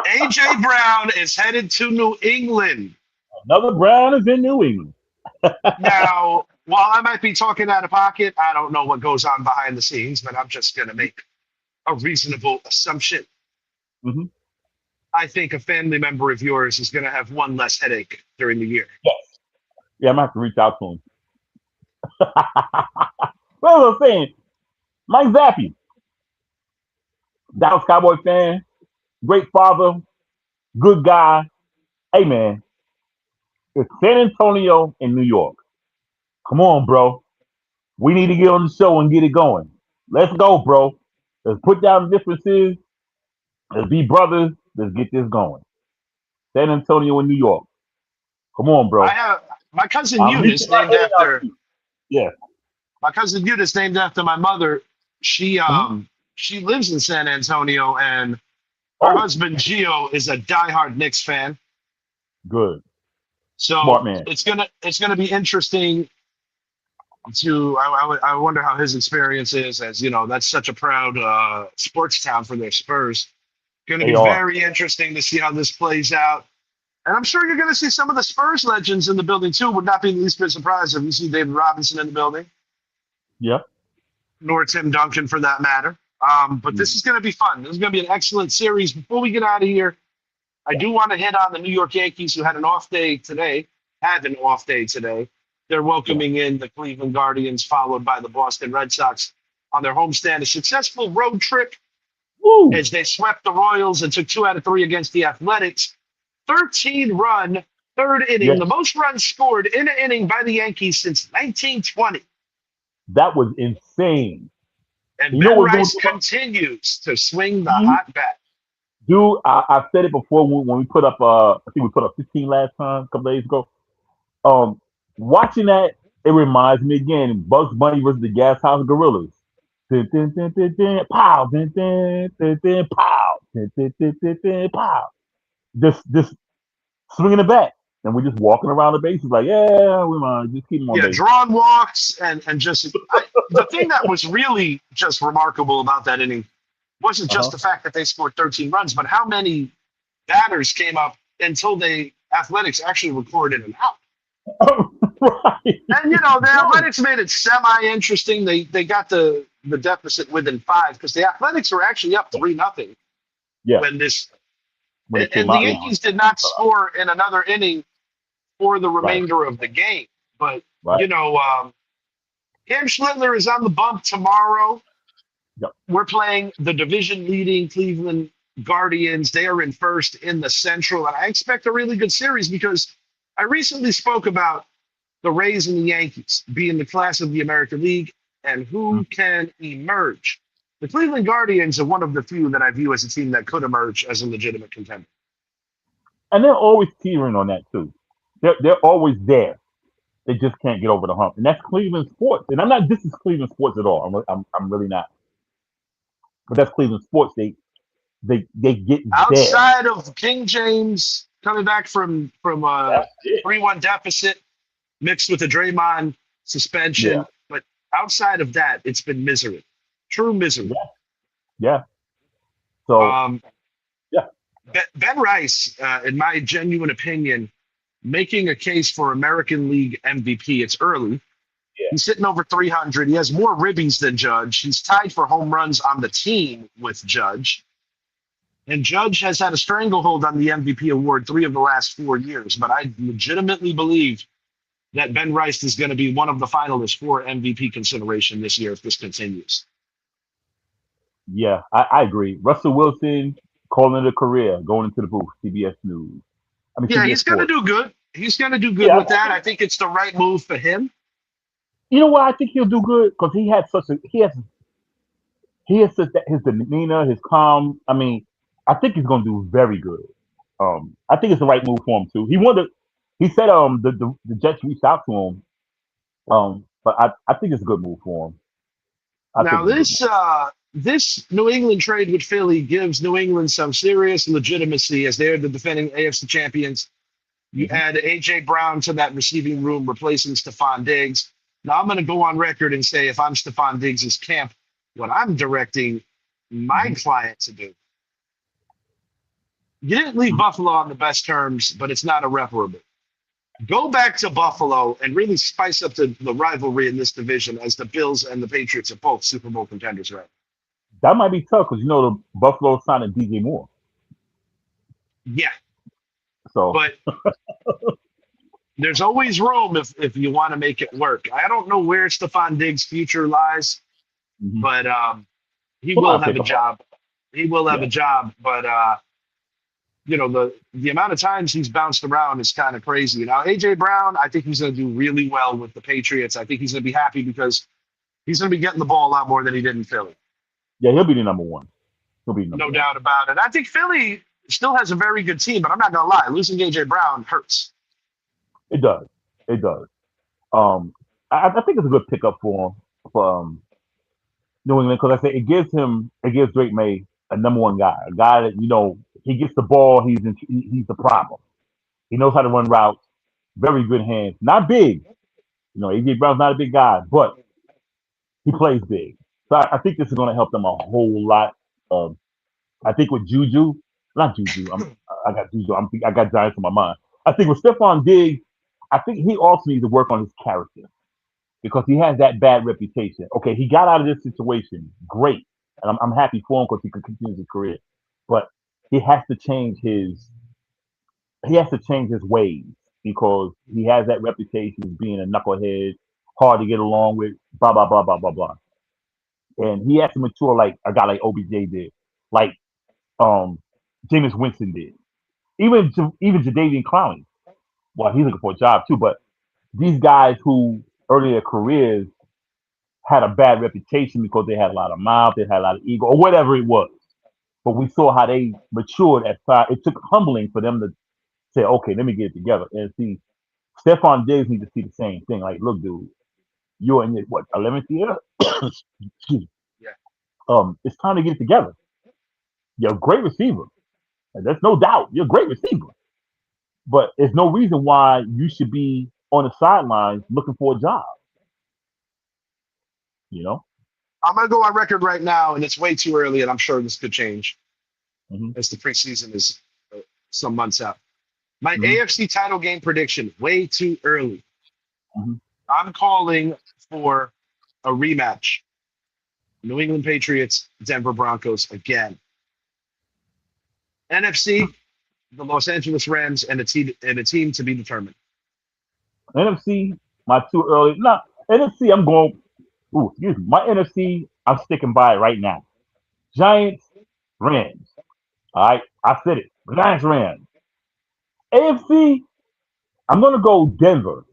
A.J. Brown is headed to New England. Another Brown is in New England. Now, while I might be talking out of pocket, I don't know what goes on behind the scenes, but I'm just going to make a reasonable assumption. Mm-hmm. I think a family member of yours is going to have one less headache during the year. Yes. Yeah, I'm going to have to reach out to him. What was I saying? Mike Zappy. Dallas Cowboy fan. Great father. Good guy. Hey, man. It's San Antonio and New York. Come on, bro. We need to get on the show and get it going. Let's go, bro. Let's put down differences. Let's be brothers. Let's get this going. San Antonio and New York. Come on, bro. I have my cousin Eunice named after. Yeah. My cousin Eunice named after my mother. She lives in San Antonio, and her husband Gio is a diehard Knicks fan. Good. So smart man. It's gonna be interesting to. I wonder how his experience is, as that's such a proud sports town for their Spurs. Going to be very interesting to see how this plays out. And I'm sure you're going to see some of the Spurs legends in the building, too. Would not be the least bit surprised if you see David Robinson in the building. Yeah. Nor Tim Duncan, for that matter. But this is going to be fun. This is going to be an excellent series. Before we get out of here, I do want to hit on the New York Yankees, who had an off day today. Had an off day today. They're Yeah. welcoming in the Cleveland Guardians, followed by the Boston Red Sox on their homestand. A successful road trip Woo! as they swept the Royals and took 2 out of 3 against the Athletics. 13-run third inning, Yeah, the most runs scored in an inning by the Yankees since 1920. that was insane. And You know Ben what's going Rice continues to swing the to hot bat. dude? I said it before when we put up. I think we put up 15 last time, a couple days ago. Um, Watching that, it reminds me again, Bugs Bunny versus the Gas House Gorillas. Dun, dun, dun, dun, dun, pow, dun, dun, dun, dun, pow, dun, dun, dun, dun, dun, pow. Just swinging it back, and we're just walking around the bases like, yeah, we mind, just keep them on Yeah, base. drawn walks and just the thing that was really just remarkable about that inning wasn't just Uh the fact that they scored 13 runs, but how many batters came up until the Athletics actually recorded an out. huh. Right. And the Athletics made it semi-interesting. They got the deficit within 5 because the Athletics were actually up 3-0 Yeah, when this when it and came the out, yeah. Yankees did not score in another inning for the Right, remainder of the game. But right. Cam Schlittler is on the bump tomorrow. Yep. We're playing the division-leading Cleveland Guardians. They are in first in the Central, and I expect a really good series because I recently spoke about the Rays and the Yankees being the class of the American League and who can emerge. The Cleveland Guardians are one of the few that I view as a team that could emerge as a legitimate contender. And they're always teetering on that too. They're always there. They just can't get over the hump, and that's Cleveland sports. And I'm not. This is Cleveland sports at all. I'm really not. But that's Cleveland sports. They get there. Outside of King James coming back from a That's it. 3-1 deficit mixed with a Draymond Yeah, suspension, but outside of that, it's been misery, true misery. yeah, yeah. So Um, yeah, Ben Rice, in my genuine opinion, making a case for American League MVP. It's early. yeah, He's sitting over 300. He has more ribbies than Judge. He's tied for home runs on the team with Judge. And Judge has had a stranglehold on the MVP award 3 of the last 4 years. But I legitimately believe that Ben Rice is going to be one of the finalists for MVP consideration this year if this continues. yeah. I agree. Russell Wilson calling it a career, going into the booth. CBS News. I mean Yeah, CBS he's going to Sports. do good. He's going to do good Yeah, with that. I think it's the right move for him. you know why I think he'll do good? Because he has such that his demeanor, his calm. I mean, I think he's going to do very good. I think it's the right move for him too. He said the Jets reached out to him. But I think it's a good move for him. I think Now, it's a good move. this New England trade with Philly gives New England some serious legitimacy as they're the defending AFC champions. You Hmm. add AJ Brown to that receiving room, replacing Stephon Diggs. Now, I'm going to go on record and say if I'm Stephon Diggs' camp, what I'm directing my Hmm. client to do. You didn't leave Buffalo on the best terms, but it's not irreparable. Go back to Buffalo and really spice up the rivalry in this division as the Bills and the Patriots are both Super Bowl contenders, right? That might be tough because the Buffalo signing DJ Moore. Yeah, So but there's always room if you want to make it work. I don't know where Stephon Diggs' future lies, mhm. but he Well, will I'll have pick a him up. job. He will have Yeah, a job, but the amount of times he's bounced around is kind of crazy. Now, AJ Brown, I think he's going to do really well with the Patriots. I think he's going to be happy because he's going to be getting the ball a lot more than he did in Philly. yeah, he'll be the number one. He'll be the number No one. doubt about it. I think Philly still has a very good team, but I'm not going to lie. Losing AJ Brown hurts. It does. It does. Um, I think it's a good pickup for him, for New England because I say it gives Drake May a number one guy, a guy that he gets the ball, he's the problem. He knows how to run routes, very good hands, not big. AJ Brown's not a big guy, but he plays big. So I think this is going to help them a whole lot. Um, I think with Juju, not Juju, I got Juju, I got Giants on my mind. I think with Stephon Diggs, I think he also needs to work on his character because he has that bad reputation. Okay, he got out of this situation, great, and I'm happy for him because he could continue his career. But he has to change he has to change his ways because he has that reputation of being a knucklehead, hard to get along with, blah blah blah blah blah blah. And he has to mature like a guy like OBJ did, like um Jameis Winston did, even Jadavian Clowney. Well, he's looking for a job too, but these guys who early in their careers had a bad reputation because they had a lot of mouth, they had a lot of ego, or whatever it was. But we saw how they matured at five. It took humbling for them to say, okay, let me get it together. And see, Stephon Diggs needs to see the same thing. Like, look, dude, you're in your, what, 11th year? Excuse me. Yeah. It's time to get it together. You're a great receiver. And there's no doubt. You're a great receiver. But there's no reason why you should be on the sidelines looking for a job. You know? I'm going to go on record right now, and it's way too early, and I'm sure this could change Mm-hmm. as the preseason is some months out. My Mm-hmm. AFC title game prediction, way too early. Mm-hmm. I'm calling for a rematch. New England Patriots, Denver Broncos again. NFC, the Los Angeles Rams, and a team to be determined. NFC, my too early. No, NFC, I'm going. Ooh, excuse me. My NFC, I'm sticking by it right now. Giants, Rams. All right, I said it. Giants, Rams. AFC, I'm going to go Denver,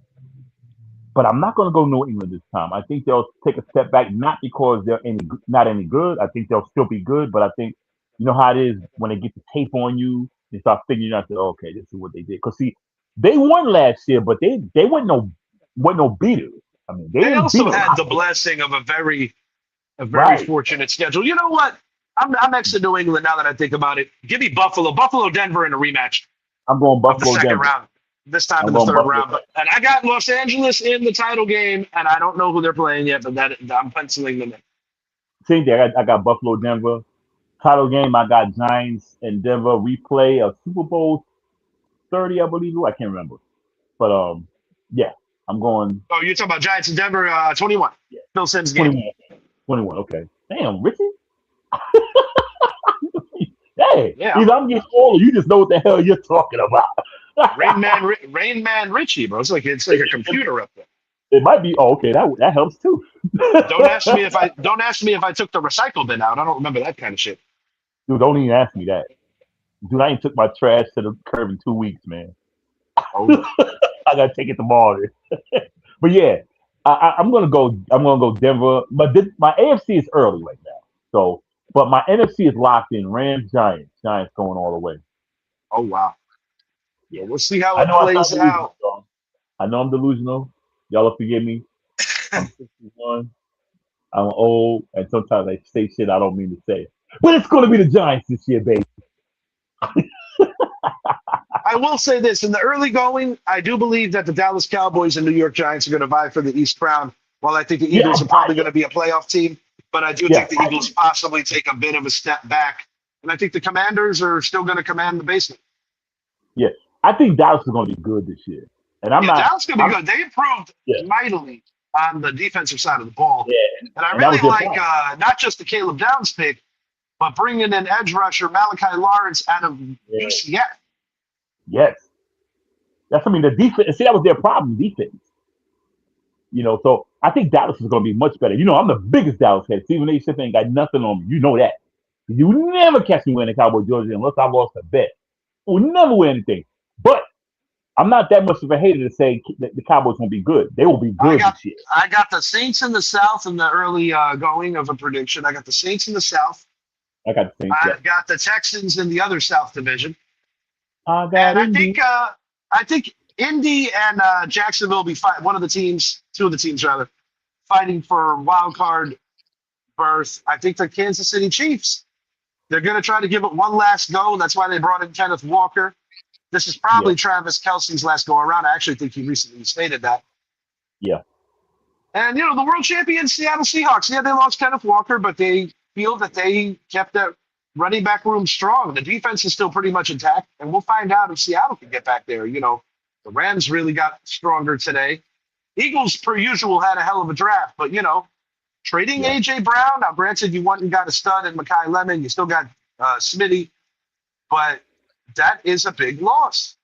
but I'm not going to go New England this time. I think they'll take a step back, not because they're not any good. I think they'll still be good, but I think you know how it is when they get the tape on you, they start figuring out that okay, this is what they did. Because see, they won last year, but they weren't no beaters. I mean, they They didn't beat also a had lot. the blessing of a very Right. fortunate schedule. You know what? I'm next to New England now that I think about it. Give me Buffalo, Denver in a rematch I'm going of the Buffalo, second Denver. round. This time I'm in the going third Buffalo. round. And I got Los Angeles in the title game, and I don't know who they're playing yet, but I'm penciling them in. Same thing. I got Buffalo, Denver. Title game. I got Giants and Denver replay of Super Bowl 30, I believe. I can't remember, but yeah, I'm going. Oh, you're talking about Giants and Denver 21. Yeah, Phil Simms game. 21. 21. Okay. Damn, Richie. Hey, Yeah. either I'm getting old or you just know what the hell you're talking about. Rain Man Richie, bro. It's like a computer up there. It might be. Oh, okay. That helps too. Don't ask me if I took the recycle bin out. I don't remember that kind of shit. Dude, don't even ask me that. Dude, I ain't took my trash to the curb in 2 weeks, man. Oh, I gotta take it tomorrow. But yeah, I'm gonna go. I'm gonna go Denver. But my AFC is early right now. So, but my NFC is locked in. Rams, Giants. Giants going all the way. oh wow. Yeah. Well, we'll see how I it know I sound plays delusional. out. So I know I'm delusional. Y'all will forgive me. I'm 61. I'm old, and sometimes I say shit I don't mean to say. But it's gonna be the Giants this year, baby. I will say this: in the early going, I do believe that the Dallas Cowboys and New York Giants are going to vie for the East Crown. While I think the Eagles are probably going to be a playoff team, but I do think the Eagles possibly take a bit of a step back, and I think the Commanders are still going to command the basement. Yeah, I think Dallas is gonna be good this year, and I'm Yeah, not. Dallas going to be good. They improved Yeah. mightily on the defensive side of the ball, Yeah, and I and that really was their like problem. not just the Caleb Downs pick, but bringing in edge rusher Malachi Lawrence out of Yeah. UCF. Yes, I mean the defense. See, that was their problem, defense. You know, so I think Dallas is going to be much better. You know, I'm the biggest Dallas head. Stephen A. Smith ain't got nothing on me. You know that. You never catch me wearing a Cowboy jersey unless I lost a bet. I will never wear anything. But I'm not that much of a hater to say that the Cowboys won't be good. They will be good this year. I got the Saints in the South in the early going of a prediction. I got the Saints in the South. I got the Saints. I've got the Texans in the other South division, I got and Indy. I think Indy and Jacksonville will be one of the teams, two of the teams rather, fighting for wild card berth. I think the Kansas City Chiefs, they're going to try to give it one last go, and that's why they brought in Kenneth Walker. This is probably Yeah. Travis Kelce's last go around. I actually think he recently stated that. Yeah. And, the world champion Seattle Seahawks, yeah, they lost Kenneth Walker, but they feel that they kept that running back room strong. The defense is still pretty much intact, and we'll find out if Seattle can get back there. The Rams really got stronger today. Eagles, per usual, had a hell of a draft, but, trading Yeah. A.J. Brown, now granted you went and got a stud in Mekhi Lemon, you still got Smitty, but that is a big loss.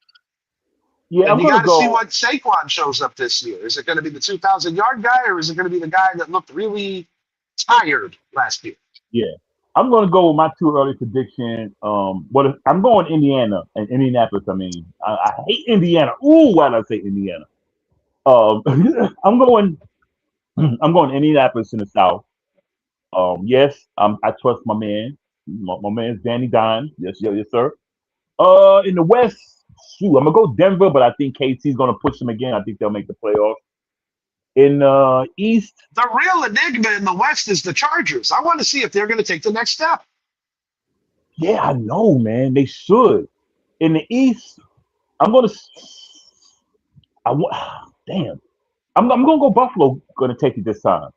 Yeah, And I'm you gonna got to see go. what Saquon shows up this year. Is it going to be the 2,000-yard guy, or is it going to be the guy that looked really tired last year? Yeah, I'm gonna go with my too early prediction. I'm going Indiana and Indianapolis. I mean, I hate Indiana. Ooh, why did I say Indiana? Um, I'm going. I'm going Indianapolis in the South. Yes, I trust my man. My man's Danny Dimes. Yes, yes, yes, sir. In the West, shoot, I'm gonna go Denver, but I think KC's gonna push them again. I think they'll make the playoffs. In East, The real enigma in the West is the Chargers. I want to see if they're going to take the next step. yeah, I know, man. They should. In the East, I'm gonna. I want. Damn. I'm gonna go Buffalo. Gonna take it this time.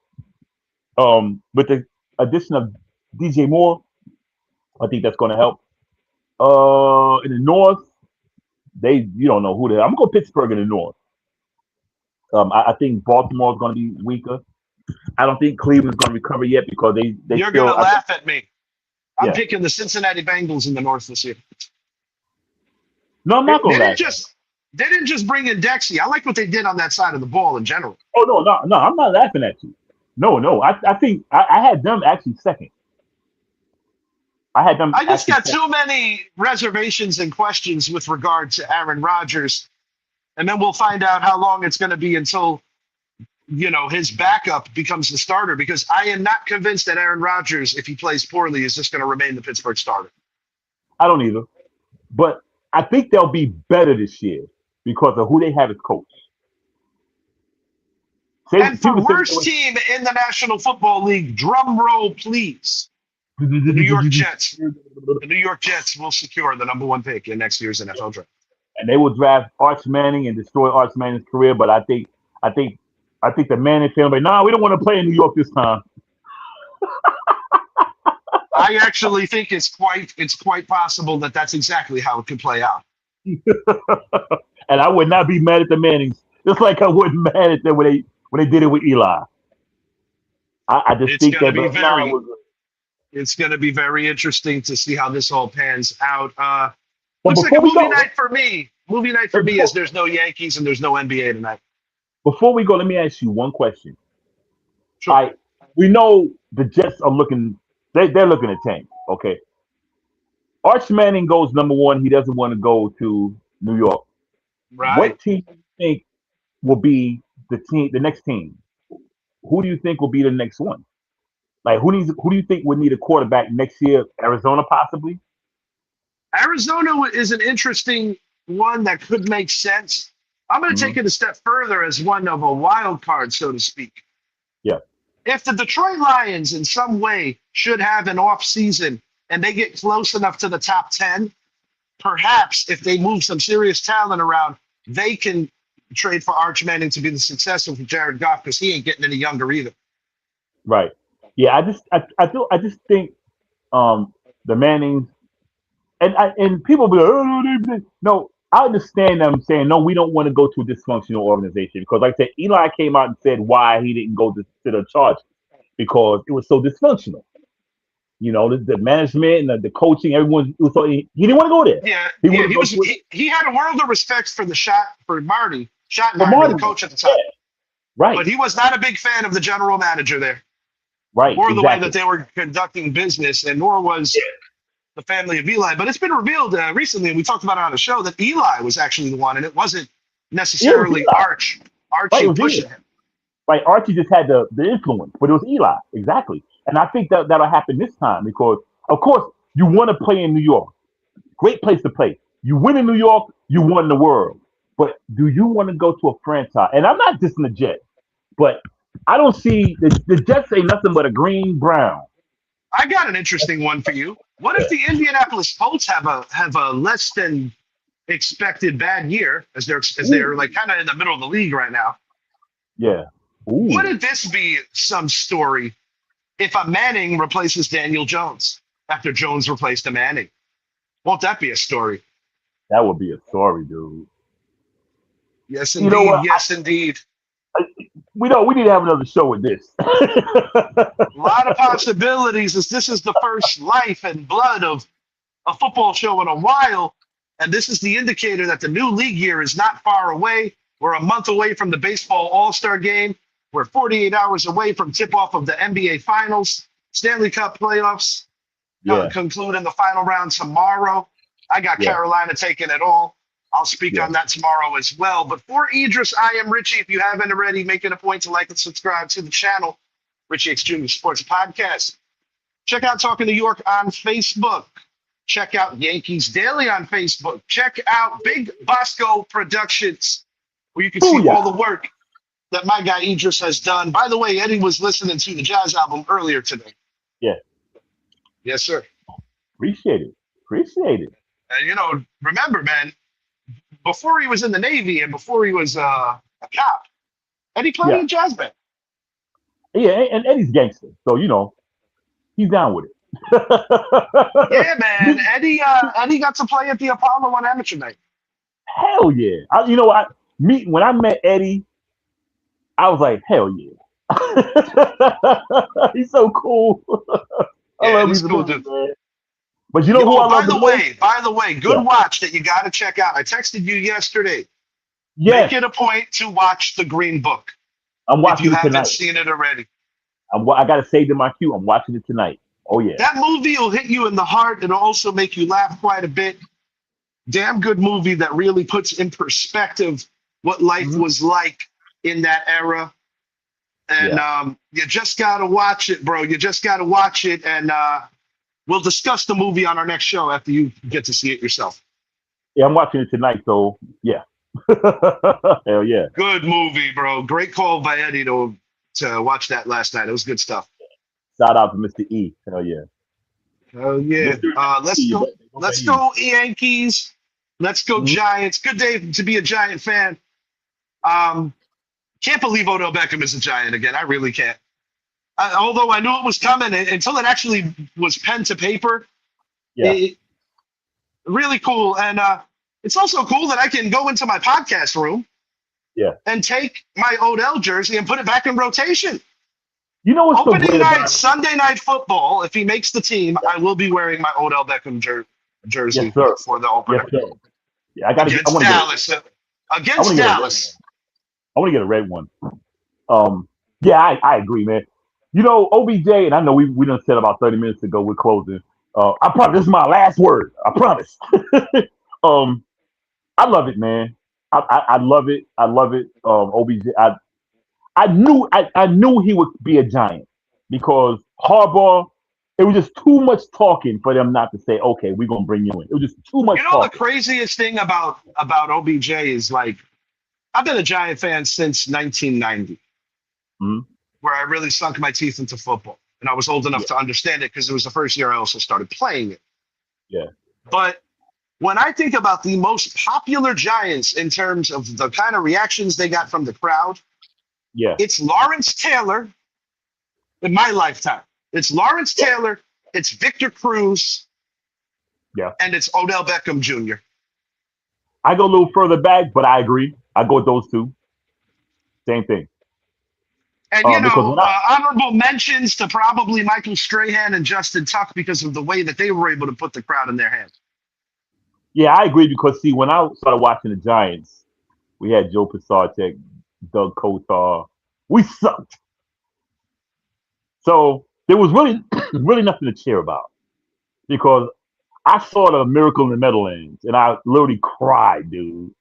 With the addition of DJ Moore, I think that's gonna help. In the North, you don't know who they are. I'm gonna go Pittsburgh in the North. I think Baltimore's gonna be weaker. I don't think Cleveland's gonna recover yet because they You're going still. to laugh at me. I'm Yeah. picking the Cincinnati Bengals in the North this year. No, I'm They, not they gonna didn't laugh. just they didn't just bring in Dexy. I like what they did on that side of the ball in general. Oh no, no, no! I'm not laughing at you. No, no. I think I had them actually second. I had them I just actually got second. too many reservations and questions with regard to Aaron Rodgers, and then we'll find out how long it's going to be until his backup becomes the starter. Because I am not convinced that Aaron Rodgers, if he plays poorly, is just going to remain the Pittsburgh starter. I don't either. But I think they'll be better this year because of who they have as coach. And for People say worst team in the National Football League, drum roll, please. The New York Jets. The New York Jets will secure the number one pick in next year's NFL draft. and they will draft Arch Manning and destroy Arch Manning's career. But I think the Manning family, we don't want to play in New York this time. I actually think it's quite possible that that's exactly how it could play out. And I would not be mad at the Mannings, just like I wasn't mad at them when they did it with Eli. I just It's think going that to be very was. it's going to be very interesting to see how this all pans out. But Looks like a before we movie go, night for me. Movie night for me is there's no Yankees and there's no NBA tonight. before we go, let me ask you one question. Sure. All right, we know the Jets are looking. They're looking at tank. Okay. Arch Manning goes number one. He doesn't want to go to New York. Right. What team do you think will be the next team? Who do you think will be the next one? Like who do you think would need a quarterback next year? Arizona possibly? Arizona is an interesting one that could make sense. I'm going to Mm-hmm. take it a step further as one of a wild card, so to speak. Yeah. If the Detroit Lions in some way should have an off season and they get close enough to the top 10, perhaps if they move some serious talent around, they can trade for Arch Manning to be the successor for Jared Goff because he ain't getting any younger either. Right. Yeah, I just think the Mannings and people be like, no, I understand them saying no, we don't want to go to a dysfunctional organization because like I said, Eli came out and said why he didn't go to the Chargers because it was so dysfunctional. The management and the coaching, everyone was so he didn't want to go there. Yeah, He he had a world of respect for Marty for Schottenheimer, the Martin. coach at the time. Yeah. Right. But he was not a big fan of the general manager there. Right. Or the way Exactly. that they were conducting business, and nor was the family of Eli. But it's been revealed recently, and we talked about it on the show, that Eli was actually the one, and it wasn't necessarily Eli. Archie it was pushing Eli. him. Right. Archie just had the influence, but it was Eli. Exactly. And I think that'll happen this time because, of course, you want to play in New York. Great place to play. You win in New York, you won the world. But do you want to go to a franchise? And I'm not dissing the Jets, but I don't see the Jets ain't nothing but a green brown. I got an interesting one for you. What if the Indianapolis Colts have a less than expected bad year as they're like kind of in the middle of the league right now? Yeah. Ooh. Wouldn't this be some story if a Manning replaces Daniel Jones after Jones replaced a Manning? Won't that be a story? That would be a story, dude. Yes, You indeed. know what? Yes, indeed. We need to have another show with this. A lot of possibilities as this is the first life and blood of a football show in a while. And this is the indicator that the new league year is not far away. We're a month away from the baseball All-Star game. We're 48 hours away from tip-off of the NBA Finals. Stanley Cup playoffs conclude in the final round tomorrow. I got Carolina taking it all. I'll speak on that tomorrow as well. But for Idris, I am Richie. If you haven't already, make it a point to like and subscribe to the channel, Richie X Jr. Sports Podcast. Check out Talking New York on Facebook. Check out Yankees Daily on Facebook. Check out Big Bosco Productions, where you can see all the work that my guy Idris has done. By the way, Eddie was listening to the Jazz album earlier today. Yeah. Yes, sir. Appreciate it. And, remember, man, before he was in the Navy and before he was a cop, Eddie played in a jazz band. Yeah, and Eddie's gangster. So, he's down with it. Yeah, man. Eddie got to play at the Apollo on amateur night. Hell yeah. When I met Eddie, I was like, hell yeah. He's so cool. I love he's cool, dude. Man. But who I love by the way, good watch that you got to check out. I texted you yesterday. Yes. Make it a point to watch The Green Book. I'm watching it tonight. If you haven't seen it already. I got to save in my queue. I'm watching it tonight. Oh, yeah. That movie will hit you in the heart. It'll also make you laugh quite a bit. Damn good movie that really puts in perspective what life was like in that era. And you just got to watch it, bro. You just got to watch it. And we'll discuss the movie on our next show after you get to see it yourself. Yeah, I'm watching it tonight. So, yeah. Hell yeah. Good movie, bro. Great call by Eddie to watch that last night. It was good stuff. Shout out to Mr. E. Hell yeah. Oh yeah. Let's go Yankees. Let's go Giants. Good day to be a Giant fan. Can't believe Odell Beckham is a Giant again. I really can't. Although I knew it was coming until it actually was pen to paper. Yeah. Really cool. And it's also cool that I can go into my podcast room and take my Odell jersey and put it back in rotation. You know what's opening so night, Sunday Night Football. If he makes the team, I will be wearing my Odell Beckham jersey for the opener. Yes, sir. Yeah, against Dallas. Against Dallas. I want to get a red one. Yeah, I agree, man. OBJ, and I know we done said about 30 minutes ago we're closing. I promise this is my last word. I promise. I love it, man. I love it. I love it. OBJ. I knew he would be a Giant because Harbaugh, it was just too much talking for them not to say, okay, we're gonna bring you in. It was just too much talking. The craziest thing about OBJ is, like, I've been a Giant fan since 1990, where I really sunk my teeth into football. And I was old enough to understand it because it was the first year I also started playing it. Yeah. But when I think about the most popular Giants in terms of the kind of reactions they got from the crowd, it's Lawrence Taylor in my lifetime. It's Lawrence Taylor, it's Victor Cruz, and it's Odell Beckham Jr. I go a little further back, but I agree. I go with those two. Same thing. And, honorable mentions to probably Michael Strahan and Justin Tuck because of the way that they were able to put the crowd in their hands. Yeah, I agree because, see, when I started watching the Giants, we had Joe Pisarcik, Doug Kotar. We sucked. So there was really nothing to cheer about because I saw the Miracle in the Meadowlands and I literally cried, dude.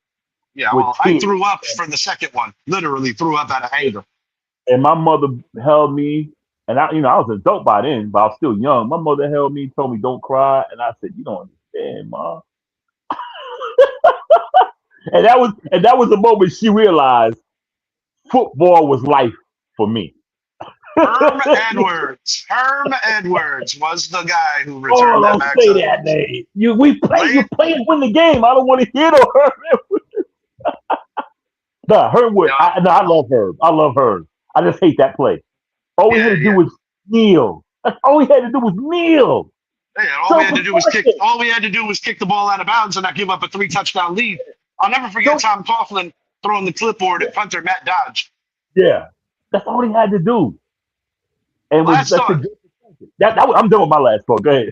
Yeah, well, I threw up for the second one. Literally threw up out of anger. And my mother held me, and I was an adult by then, but I was still young. My mother held me, told me don't cry, and I said, "You don't understand, Mom." and that was the moment she realized football was life for me. Herm Edwards was the guy who returned that back. Don't say that name. You play and win the game. I don't want to hear no Herm Edwards. Nah, Herm. I love Herm. I love Herm. I just hate that play. All we had to do was kneel. That's all we had to do was kneel. Yeah, all we had to do was kick. All we had to do was kick the ball out of bounds and not give up a 3-touchdown lead. I'll never forget Tom Coughlin throwing the clipboard at punter Matt Dodge. Yeah, that's all he had to do. And I'm done with my last thought. Go ahead.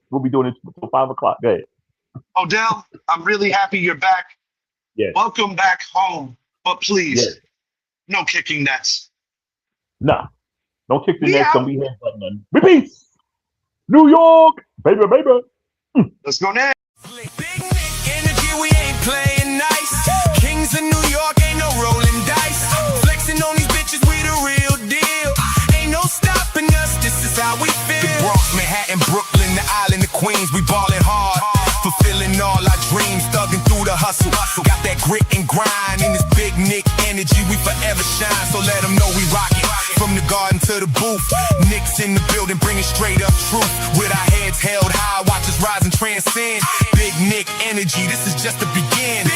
We'll be doing it until 5 o'clock. Go ahead. Odell, I'm really happy you're back. Yes. Welcome back home. But please, Yes. no kicking nets. Nah. Don't kick the We Nets. out. Don't be headbutting nothing. Repeat. New York, baby, baby. Let's go next. Big Nick energy, we ain't playing nice. Kings of New York, ain't no rolling dice. Flexing on these bitches, we the real deal. Ain't no stopping us, this is how we feel. The Bronx, Manhattan, Brooklyn, the island of Queens, we ballin' hard. Fulfilling all our dreams, thugging through the hustle. Got that grit and grind in this Big Nick energy, we forever shine. So let them know we rockin'. From the garden to the booth, Knicks in the building, bringing straight up truth. With our heads held high, watch us rise and transcend. Big Nick energy, this is just the beginning.